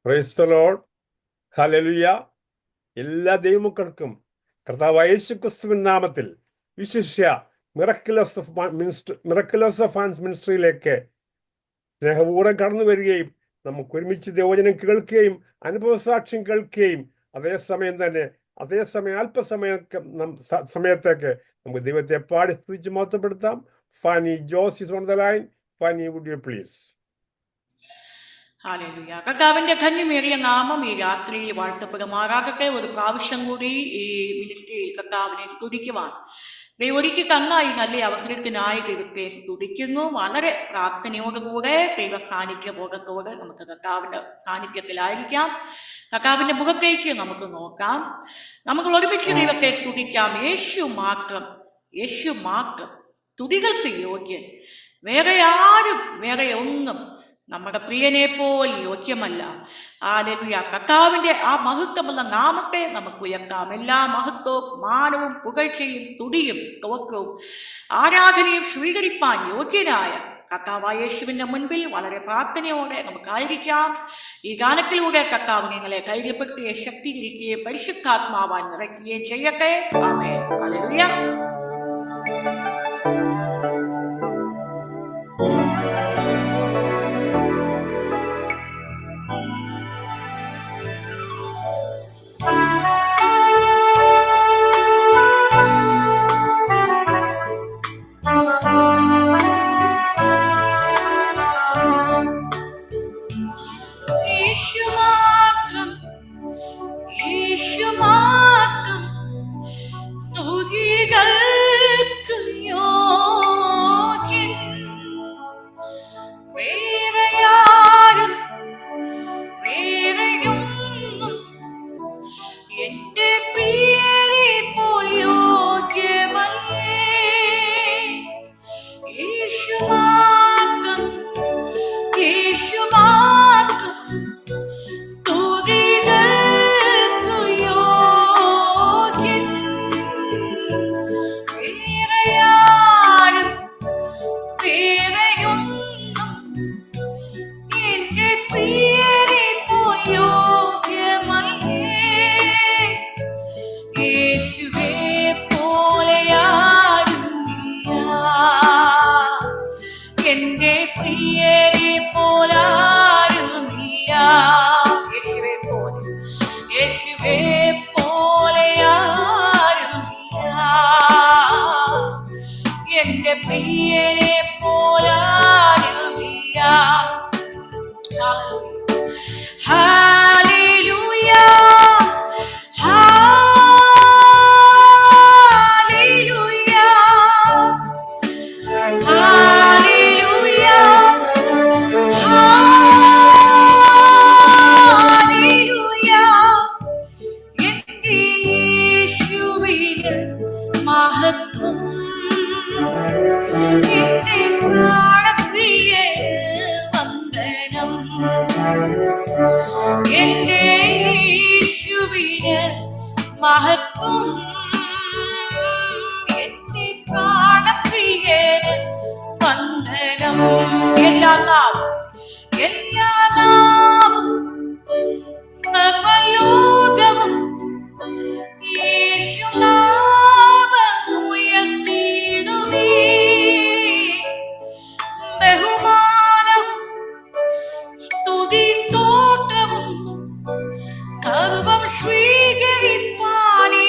Praise the Lord. Hallelujah. എല്ലാ ദൈവമക്കൾക്കും കർത്താവായ യേശുക്രിസ്തുവിൻ നാമത്തിൽ വിശിഷ്യ മിറക്കിൾസ് ഓഫ് ഹാൻഡ്സ് മിനിസ്ട്രിയിലേക്ക് സ്നേഹപൂർവ്വം കടന്നു വരികയും നമുക്ക് ഒരുമിച്ച് ദൈവവചനം കേൾക്കുകയും അനുഭവസാക്ഷ്യം കേൾക്കുകയും അതേസമയം സമയത്തേക്ക് നമുക്ക് ദൈവത്തെ പാടി സ്തുതിച്ച് മഹത്വപ്പെടുത്താം. Fanny Jose is on the line. Fanny, would you please? Hallelujah. കർത്താവിന്റെ ധന്യമേറിയ നാമം ഈ രാത്രിയിൽ വാഴ്ത്തപ്പെടുമാറാകട്ടെ. ഒരു പ്രാവശ്യം കൂടി ഈ മിനിസ്ട്രിയിൽ കർത്താവിനെ സ്തുതിക്കുവാൻ ദൈവൊരുക്കി തന്ന ഈ നല്ല അവസരത്തിനായി ദൈവത്തെ സ്തുതിക്കുന്നു. വളരെ പ്രാർത്ഥനയോടുകൂടെ ദൈവ സാന്നിധ്യബോധത്തോടെ നമുക്ക് കർത്താവിന്റെ സാന്നിധ്യത്തിലായിരിക്കാം. കർത്താവിന്റെ മുഖത്തേക്ക് നമുക്ക് നോക്കാം. നമുക്ക് ഒരുമിച്ച് ദൈവത്തെ സ്തുതിക്കാം. യേശു മാത്രം, യേശു മാത്രം സ്തുതികൾക്ക് യോഗ്യൻ. വേറെ ആരും, വേറെ ഒന്നും നമ്മുടെ പ്രിയനെ പോലെ യോഗ്യമല്ല. ഹല്ലേലൂയ. കർത്താവിന്റെ ആ മഹത്വമുള്ള നാമത്തെ നമുക്ക് ഉയർത്താം. എല്ലാ മഹത്വവും, മാനവും, പുകഴ്ചയും, സ്തുതിയും, സ്തോത്രവും, ആരാധനയും സ്വീകരിപ്പാൻ യോഗ്യനായ കർത്താവായ യേശുവിന്റെ മുൻപിൽ വളരെ പ്രാർത്ഥനയോടെ നമുക്കായിരിക്കാം. ഈ ഗാനത്തിലൂടെ കർത്താവ് നിങ്ങളെ ധൈര്യപ്പെടുത്തുകയും ശക്തീകരിക്കുകയും പരിശുദ്ധാത്മാവാൻ നിറയ്ക്കുകയും ചെയ്യട്ടെ. ആമേൻ. ഹല്ലേലൂയ. സർവം സ്വീകരിപ്പാനേ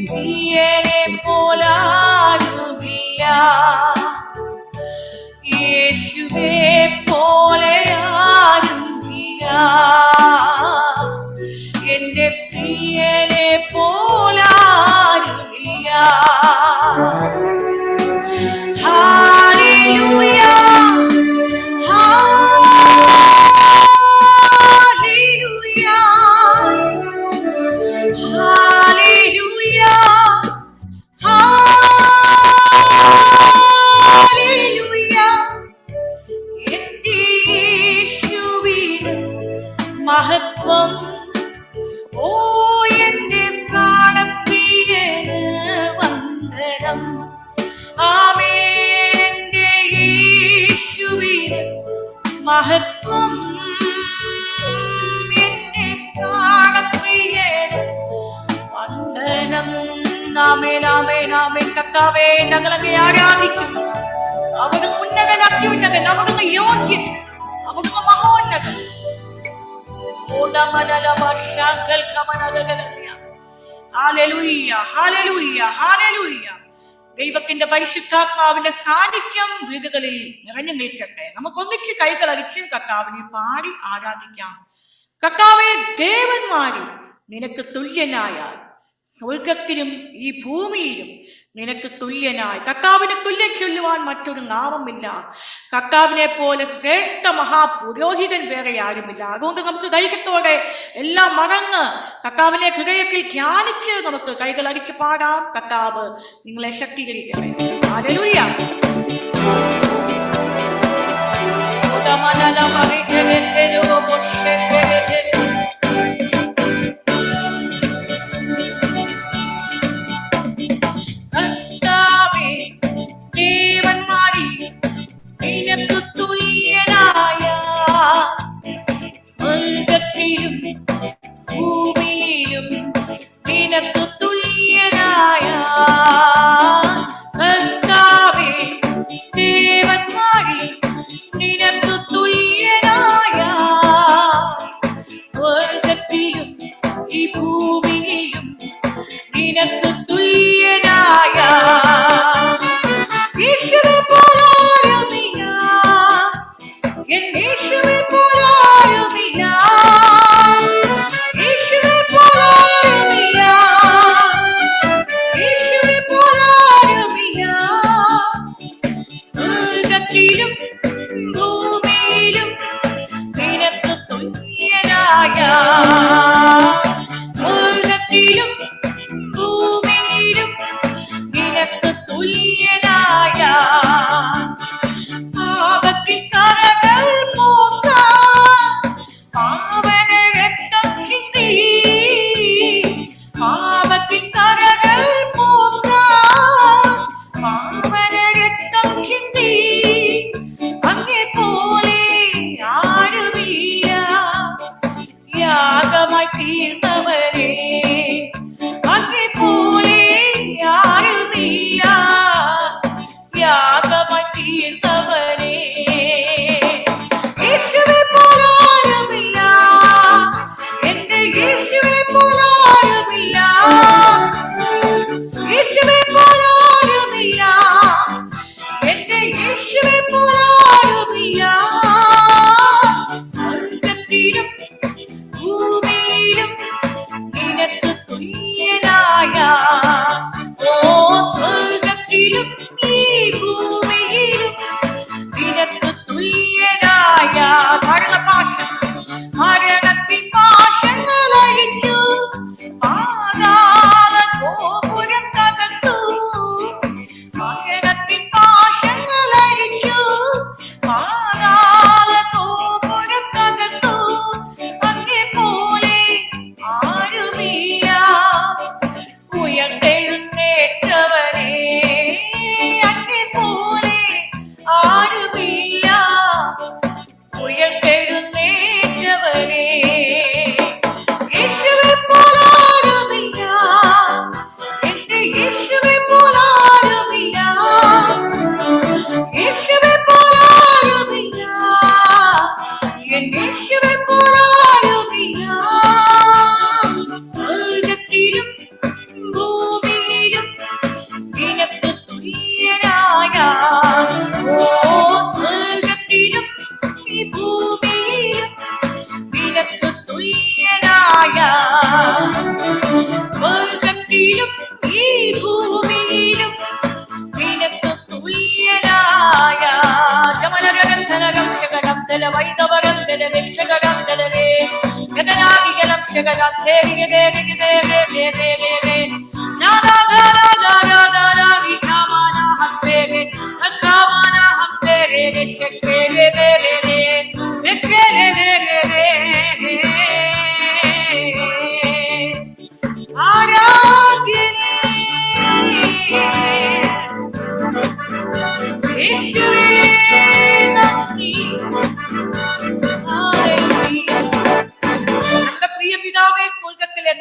പ്രിയനെ പോലാരുമില്ല, യേശുവേ പോലെ ആരുമില്ല, എന്റെ പ്രിയനെ പോലാരുമില്ല. Hallelujah, hallelujah, hallelujah, hallelujah. എന്റെ യേശുവിന് മഹത്വം, ഓ എന്റെ പ്രാണപ്രിയന് വന്ദനം. ആമേൻ. എന്റെ യേശുവിന് മഹത്വം, എന്റെ പ്രാണപ്രിയന് വന്ദനം. ആമേൻ, ആമേൻ, ആമേൻ. കർത്താവേ, ഞങ്ങളങ്ങ് ആരാധിക്കുന്നു. അവിടുന്ന് ഉന്നതൻ, അത്യുന്നതൻ, അവിടുന്ന് യോഗ്യൻ, അവിടുന്ന് മഹോന്നതൻ. Hallelujah, hallelujah, hallelujah. ദൈവത്തിന്റെ പരിശുദ്ധാത്മാവിന്റെ സാന്നിധ്യം വീടുകളിൽ നിറഞ്ഞു നിൽക്കട്ടെ. നമുക്ക് ഒന്നിച്ച് കൈകൾ അടിച്ച് കർത്താവിനെ പാടി ആരാധിക്കാം. കർത്താവേ, ദേവന്മാരിൽ നിനക്ക് തുല്യനായ, സ്വർഗത്തിലും ഈ ഭൂമിയിലും നിനക്ക് തുല്യനായി, കർത്താവിനെ തുല്യം ചൊല്ലുവാൻ മറ്റൊരു നാമമില്ല. കർത്താവിനെ പോലെ ശ്രേഷ്ഠ മഹാപുരോഹിതൻ വേറെ ആരുമില്ല. അതുകൊണ്ട് നമുക്ക് ധൈര്യത്തോടെ എല്ലാം മറന്ന് കർത്താവിനെ ഹൃദയത്തിൽ ധ്യാനിച്ച് നമുക്ക് കൈകൾ അടിച്ച് പാടാം. കർത്താവ് നിങ്ങളെ ശക്തീകരിക്കട്ടെ. ഹല്ലേലൂയ.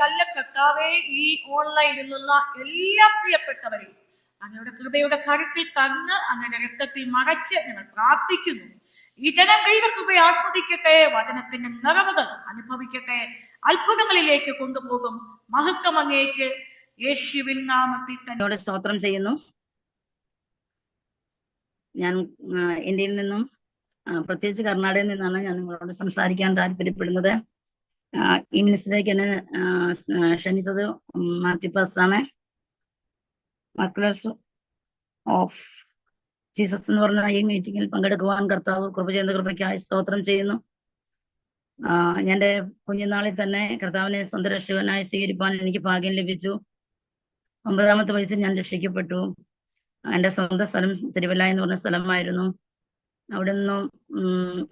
നല്ല കർത്താവേ, ഈ ഓൺലൈനിൽ നിന്നുള്ള എല്ലാ പ്രിയപ്പെട്ടവരെയും അങ്ങയുടെ കൃപയുടെ കരുത്തിൽ തന്ന് അങ്ങയുടെ രക്തത്തിൽ മറച്ച് ഞങ്ങൾ പ്രാർത്ഥിക്കുന്നു. ഈ ജനം ദൈവകൃപയെ ആസ്വദിക്കട്ടെ, വചനത്തിന്റെ നിറവുകൾ അനുഭവിക്കട്ടെ, അത്ഭുതങ്ങളിലേക്ക് കൊണ്ടുപോകും. മഹത്വം അങ്ങേക്ക്, യേശുവിൻ നാമത്തിൽ തന്നെ സ്തോത്രം ചെയ്യുന്നു. ഞാൻ ഇന്ത്യയിൽ നിന്നും പ്രത്യേകിച്ച് കർണാടകയിൽ നിന്നാണ് ഞാൻ നിങ്ങളോട് സംസാരിക്കാൻ താല്പര്യപ്പെടുന്നത്. ഈ മിനിസ്റ്ററിലേക്ക് എന്നെ ക്ഷണിച്ചത് മാത്യു പാസ്റ്ററാണ്. മക്കളേഴ്സ് ഓഫ് ജീസസ് എന്ന് പറഞ്ഞ ഈ മീറ്റിംഗിൽ പങ്കെടുക്കുവാൻ കർത്താവ് കൃപ ചെയ്യുന്ന കൃപയ്ക്കായി സ്തോത്രം ചെയ്യുന്നു. എൻ്റെ കുഞ്ഞുനാളിൽ തന്നെ കർത്താവിനെ സ്വന്തം രക്ഷകനായി സ്വീകരിപ്പാൻ എനിക്ക് ഭാഗ്യം ലഭിച്ചു. 9ാമത്തെ വയസ്സിൽ ഞാൻ രക്ഷിക്കപ്പെട്ടു. എൻ്റെ സ്വന്തം സ്ഥലം തിരുവല്ല എന്ന് പറഞ്ഞ സ്ഥലമായിരുന്നു. അവിടെ നിന്നും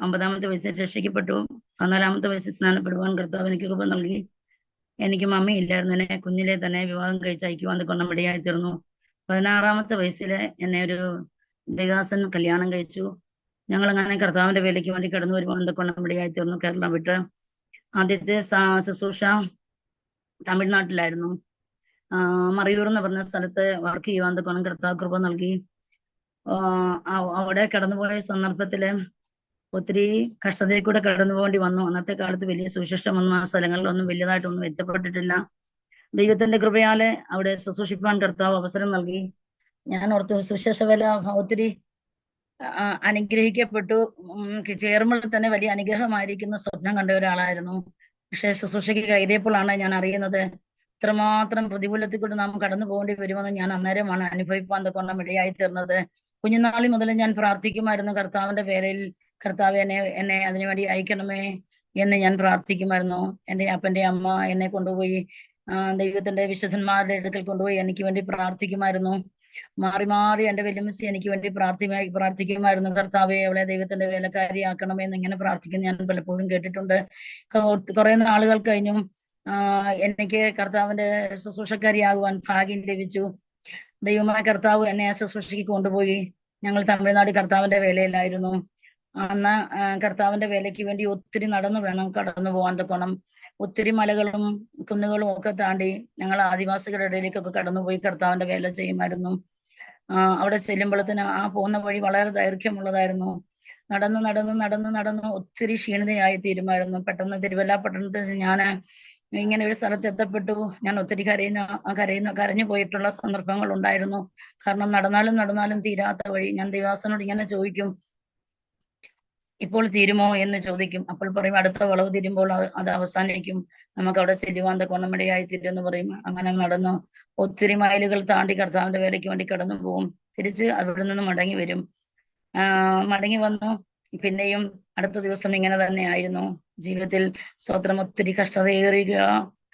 9ാമത്തെ വയസ്സിൽ രക്ഷിക്കപ്പെട്ടു. 14ാമത്തെ വയസ്സിൽ സ്നാനപ്പെടുവാൻ കർത്താവ് എനിക്ക് കൃപ നൽകി. എനിക്ക് മമ്മി ഇല്ലായിരുന്നു. എന്നെ കുഞ്ഞിലെ തന്നെ വിവാഹം കഴിച്ച് അയക്കുവാൻ കൊണ്ടം ഇടയായി തീർന്നു. 16ാമത്തെ വയസ്സിൽ എന്നെ ഒരു ദേവദാസൻ കല്യാണം കഴിച്ചു. ഞങ്ങൾ അങ്ങനെ കർത്താവിന്റെ വേലയ്ക്ക് വേണ്ടി കടന്നു വരുവാൻ കൊണ്ടം ഇടയായി തീർന്നു. കേരളം വിട്ട് ആദ്യത്തെ ശുശ്രൂഷ തമിഴ്നാട്ടിലായിരുന്നു. മറയൂർ എന്ന് പറഞ്ഞ സ്ഥലത്ത് വർക്ക് ചെയ്യുവാൻ കൊണ്ടം കർത്താവ് കൃപ നൽകി. അവിടെ കടന്നുപോയ സന്ദർഭത്തില് ഒത്തിരി കഷ്ടതയിൽ കൂടെ കടന്നു പോകേണ്ടി വന്നു. അന്നത്തെ കാലത്ത് വലിയ സുവിശേഷമൊന്നും ആ സ്ഥലങ്ങളിലൊന്നും വലിയതായിട്ടൊന്നും എത്തപ്പെട്ടിട്ടില്ല. ദൈവത്തിന്റെ കൃപയാലെ അവിടെ ശുശ്രൂഷിപ്പാൻ കർത്താവ് അവസരം നൽകി. ഞാൻ ഓർത്തു സുവിശേഷ വേല ഒത്തിരി അനുഗ്രഹിക്കപ്പെട്ടു. ചേർമ്പോൾ തന്നെ വലിയ അനുഗ്രഹമായിരിക്കുന്ന സ്വപ്നം കണ്ട ഒരാളായിരുന്നു. പക്ഷെ ശുശ്രൂഷയ്ക്ക് കയറിയപ്പോഴാണ് ഞാൻ അറിയുന്നത് ഇത്രമാത്രം പ്രതികൂലത്തിൽ കൂടെ നാം കടന്നു പോകേണ്ടി വരുമെന്ന് ഞാൻ അന്നേരമാണ് അനുഭവിപ്പാൻ കൊണ്ടം ഇടയായി തീർന്നത്. കുഞ്ഞുനാളി മുതൽ ഞാൻ പ്രാർത്ഥിക്കുമായിരുന്നു, കർത്താവിന്റെ വേലയിൽ കർത്താവ് എന്നെ അതിനുവേണ്ടി അയക്കണമേ എന്ന് ഞാൻ പ്രാർത്ഥിക്കുമായിരുന്നു. എൻ്റെ അപ്പൻ്റെ അമ്മ എന്നെ കൊണ്ടുപോയി ദൈവത്തിന്റെ വിശുദ്ധന്മാരുടെ അടുക്കൽ കൊണ്ടുപോയി എനിക്ക് വേണ്ടി പ്രാർത്ഥിക്കുമായിരുന്നു. മാറി മാറി എൻ്റെ വല്യമ്മച്ചി എനിക്ക് വേണ്ടി പ്രാർത്ഥിക്കുമായിരുന്നു. കർത്താവെ അവളെ ദൈവത്തിന്റെ വേലക്കാരിയാക്കണമെന്ന് ഇങ്ങനെ പ്രാർത്ഥിക്കുന്ന ഞാൻ പലപ്പോഴും കേട്ടിട്ടുണ്ട്. കുറെ നാളുകൾ കഴിഞ്ഞും എനിക്ക് കർത്താവിന്റെ ശുശ്രൂഷക്കാരിയാകുവാൻ ഭാഗ്യം ലഭിച്ചു. ദൈവമായ കർത്താവ് എന്നെ ശുശ്രൂഷയ്ക്ക് കൊണ്ടുപോയി. ഞങ്ങൾ തമിഴ്നാട് കർത്താവിന്റെ വേലയിലായിരുന്നു. അന്ന് കർത്താവിന്റെ വേലയ്ക്ക് വേണ്ടി ഒത്തിരി നടന്നു വേണം കടന്നു പോകാൻ തക്കോണം. ഒത്തിരി മലകളും കുന്നുകളും ഒക്കെ താണ്ടി ഞങ്ങൾ ആദിവാസികളുടെ ഇടയിലേക്കൊക്കെ കടന്നുപോയി കർത്താവിന്റെ വേല ചെയ്യുമായിരുന്നു. അവിടെ ചെല്ലുമ്പോഴത്തേന് ആ പോകുന്ന വഴി വളരെ ദൈർഘ്യമുള്ളതായിരുന്നു. നടന്ന് നടന്ന് നടന്ന് നടന്ന് ഒത്തിരി ക്ഷീണിതയായി തീരുമായിരുന്നു. പെട്ടെന്ന് തിരുവല്ല പട്ടണത്തിൽ ഞാൻ ഇങ്ങനെ ഒരു സ്ഥലത്ത് എത്തപ്പെട്ടു. ഞാൻ ഒത്തിരി കരഞ്ഞു പോയിട്ടുള്ള സന്ദർഭങ്ങൾ ഉണ്ടായിരുന്നു. കാരണം നടന്നാലും തീരാത്ത വഴി. ഞാൻ ദേവദാസനോട് ഇങ്ങനെ ചോദിക്കും, ഇപ്പോൾ തീരുമോ എന്ന് ചോദിക്കും. അപ്പോൾ പറയും അടുത്ത വളവ് തീരുമ്പോൾ അത് അവസാനിക്കും, നമുക്ക് അവിടെ ചെല്ലുവാൻ കൊണ്ടമിടയായി തീരും എന്ന് പറയും. അങ്ങനെ നടന്നു ഒത്തിരി മൈലുകൾ താണ്ടി കർത്താവിന്റെ വേലയ്ക്ക് വേണ്ടി കടന്നു പോകും. തിരിച്ച് അവിടെ നിന്ന് മടങ്ങി വരും. മടങ്ങി വന്നു പിന്നെയും അടുത്ത ദിവസം ഇങ്ങനെ തന്നെ ആയിരുന്നു. ജീവിതത്തിൽ സ്തോത്രം ഒത്തിരി കഷ്ടതയേറിയ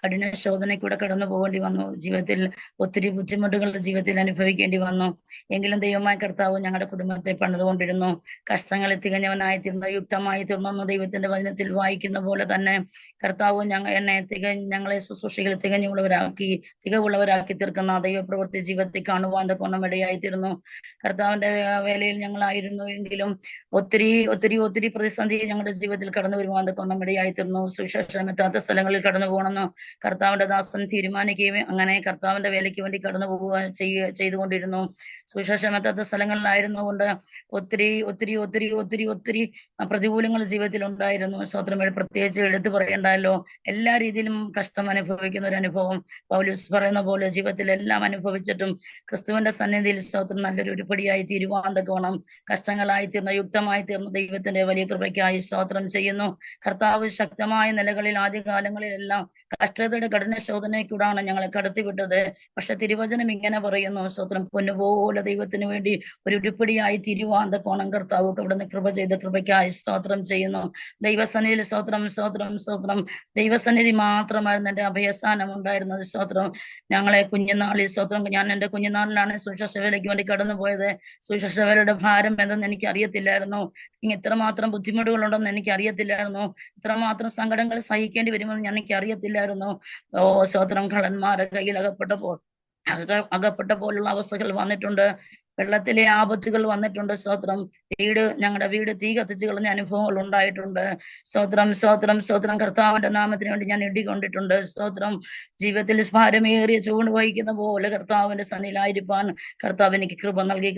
കഠിന ശോധനയ്ക്കൂടെ കടന്നു പോകേണ്ടി വന്നു. ജീവിതത്തിൽ ഒത്തിരി ബുദ്ധിമുട്ടുകൾ ജീവിതത്തിൽ അനുഭവിക്കേണ്ടി വന്നു. എങ്കിലും ദൈവമായ കർത്താവ് ഞങ്ങളുടെ കുടുംബത്തെ പണിതുകൊണ്ടിരുന്നു. കഷ്ടങ്ങളിൽ തികഞ്ഞവനായി തീർന്നു, യുക്തമായി തീർന്നു. ദൈവത്തിന്റെ വചനത്തിൽ വായിക്കുന്ന പോലെ തന്നെ കർത്താവ് ഞങ്ങളെ ശുശ്രൂഷകൾ തികവുള്ളവരാക്കി തീർക്കുന്ന ദൈവപ്രവൃത്തി ജീവിതത്തിൽ കാണുവാൻ കൊണ്ടമിടയായി തീർന്നു. കർത്താവിന്റെ വേലയിൽ ഞങ്ങളായിരുന്നു എങ്കിലും ഒത്തിരി ഒത്തിരി ഒത്തിരി പ്രതിസന്ധി ഞങ്ങളുടെ ജീവിതത്തിൽ കടന്നു വരുവാൻ കൊണ്ടമിടയായി തീർന്നു. സുവിശേഷം എത്താത്ത സ്ഥലങ്ങളിൽ കടന്നു പോകണമെന്ന് കർത്താവിന്റെ ദാസൻ തീരുമാനിക്കുകയും അങ്ങനെ കർത്താവിന്റെ വേലയ്ക്ക് വേണ്ടി കടന്നു പോവുക ചെയ്തുകൊണ്ടിരുന്നു. സുവിശേഷം എത്താത്ത സ്ഥലങ്ങളിലായിരുന്നു കൊണ്ട് ഒത്തിരി ഒത്തിരി ഒത്തിരി ഒത്തിരി ഒത്തിരി പ്രതികൂലങ്ങൾ ജീവിതത്തിൽ ഉണ്ടായിരുന്നു. സ്തോത്രം പ്രത്യേകിച്ച് എടുത്തു പറയണ്ടല്ലോ. എല്ലാ രീതിയിലും കഷ്ടം അനുഭവിക്കുന്ന ഒരു അനുഭവം പൗലോസ് പറയുന്ന പോലെ ജീവിതത്തിൽ എല്ലാം അനുഭവിച്ചിട്ടും ക്രിസ്തുവിന്റെ സന്നിധിയിൽ സ്തോത്രം നല്ലൊരു ഉരുപ്പടിയായി തീരുവാൻ തക്കവണ്ണം കഷ്ടങ്ങളായി തീർന്ന യുക്തമായി തീർന്ന ദൈവത്തിന്റെ വലിയ കൃപയ്ക്കായി സ്തോത്രം ചെയ്യുന്നു. കർത്താവ് ശക്തമായ നിലകളിൽ ആദ്യകാലങ്ങളിലെല്ലാം കഷ്ട കഷ്ടതയുടെ കഠിന ശോധനയ്ക്കൂടാണ് ഞങ്ങളെ കടത്തിവിട്ടത്. പക്ഷെ തിരുവചനം ഇങ്ങനെ പറയുന്നു, സ്തോത്രം, പൊന്നുപോലെ ദൈവത്തിന് വേണ്ടി ഒരു ഉരുപ്പടിയായി തിരുവാന്ത കോണം കർത്താവ് അവിടുന്ന് കൃപ ചെയ്ത കൃപയ്ക്കായി സ്തോത്രം ചെയ്യുന്നു. ദൈവസന്നിധിയിൽ സ്തോത്രം, സ്തോത്രം, സ്തോത്രം. ദൈവസന്നിധി മാത്രമായിരുന്നു എൻ്റെ അഭയസ്ഥാനം ഉണ്ടായിരുന്നത്. സ്തോത്രം, ഞങ്ങളെ കുഞ്ഞുനാളിൽ സ്തോത്രം, ഞാൻ എൻ്റെ കുഞ്ഞുനാളിലാണ് സുവിശേഷ വേലയ്ക്ക് വേണ്ടി കടന്നു പോയത്. സുവിശേഷ വേലയുടെ ഭാരം എന്തെന്ന് എനിക്ക് അറിയത്തില്ലായിരുന്നു. ഇത്രമാത്രം ബുദ്ധിമുട്ടുകളുണ്ടെന്ന് എനിക്ക് അറിയത്തില്ലായിരുന്നു. ഇത്രമാത്രം സങ്കടങ്ങൾ സഹിക്കേണ്ടി വരുമെന്ന് എനിക്ക് അറിയത്തില്ലായിരുന്നു. ഓ സ്തോത്രം, കള്ളന്മാരുടെ കയ്യിൽ അകപ്പെട്ട പോലുള്ള അവസ്ഥകൾ വന്നിട്ടുണ്ട്. വെള്ളത്തിലെ ആപത്തുകൾ വന്നിട്ടുണ്ട്. സ്തോത്രം, ഞങ്ങളുടെ വീട് തീ കത്തിച്ചു കളഞ്ഞ അനുഭവങ്ങൾ ഉണ്ടായിട്ടുണ്ട്. സ്തോത്രം, സ്തോത്രം, സ്തോത്രം. കർത്താവിന്റെ നാമത്തിന് വേണ്ടി ഞാൻ ഇടികൊണ്ടിട്ടുണ്ട്. സ്തോത്രം, ജീവിതത്തിൽ ഭാരമേറിയ ചൂട് വഹിക്കുന്ന പോലെ കർത്താവിന്റെ സന്നിധിയിലായിരിക്കാൻ കർത്താവ് എനിക്ക് കൃപ നൽകി.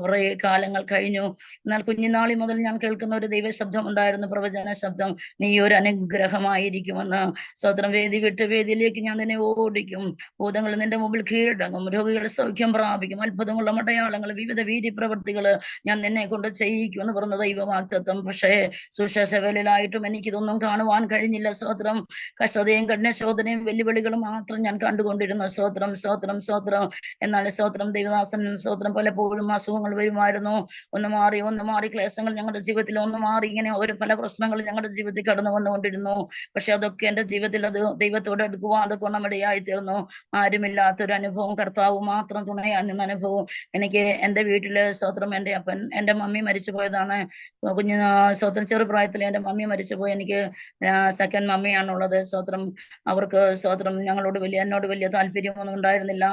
കുറെ കാലങ്ങൾ കഴിഞ്ഞു. എന്നാൽ കുഞ്ഞുനാളി മുതൽ ഞാൻ കേൾക്കുന്ന ഒരു ദൈവശബ്ദം ഉണ്ടായിരുന്നു, പ്രവചന ശബ്ദം. നീ ഒരു അനുഗ്രഹമായിരിക്കുമെന്ന്. സ്തോത്രം, വേദി വിട്ട് വേദിയിലേക്ക് ഞാൻ നിന്നെ ഓടിക്കും. ഭൂതങ്ങൾ നിന്റെ മുമ്പിൽ കീഴടങ്ങും. രോഗികളെ സൗഖ്യം പ്രാപിക്കും. അത്ഭുതമുള്ള അടയാളങ്ങൾ, വിവിധ വീര്യപ്രവൃത്തികള് ഞാൻ നിന്നെ കൊണ്ട് ചെയ്യിക്കുമെന്ന് പറഞ്ഞ ദൈവവാഗ്ദത്തം. പക്ഷേ സുവിശേഷ വേലയിലായിട്ടും എനിക്കിതൊന്നും കാണുവാൻ കഴിഞ്ഞില്ല. സ്തോത്രം, കഷ്ടതയും കഠിനശോധനയും വെല്ലുവിളികളും മാത്രം ഞാൻ കണ്ടുകൊണ്ടിരുന്നു. സ്തോത്രം, സ്തോത്രം, സ്തോത്രം. എന്നാൽ സ്തോത്രം, ദൈവദാസനും സ്തോത്രം, പലപ്പോഴും അസുഖങ്ങൾ വരുമായിരുന്നു. ഒന്ന് മാറി ക്ലേശങ്ങൾ ഞങ്ങളുടെ ജീവിതത്തിൽ ഒന്ന് മാറി. ഇങ്ങനെ പല പ്രശ്നങ്ങൾ ഞങ്ങളുടെ ജീവിതത്തിൽ കടന്നു വന്നുകൊണ്ടിരുന്നു. പക്ഷെ അതൊക്കെ എൻ്റെ ജീവിതത്തിൽ അത് ദൈവത്തോട് എടുക്കുവാൻ അതൊക്കെ നമ്മിടയായി തീർന്നു. ആരുമില്ലാത്തൊരു അനുഭവം, കർത്താവ് മാത്രം തുണയാൻ നിന്ന അനുഭവം എനിക്ക് എൻ്റെ വീട്ടില്. സ്തോത്രം, എൻ്റെ മമ്മി മരിച്ചു പോയതാണ്. സ്തോത്രം, ചെറുപ്രായത്തിൽ എൻ്റെ മമ്മി മരിച്ചുപോയി. എനിക്ക് സെക്കൻഡ് മമ്മിയാണുള്ളത്. സ്തോത്രം, അവർക്ക് സ്തോത്രം എന്നോട് വലിയ താല്പര്യമൊന്നും ഉണ്ടായിരുന്നില്ല.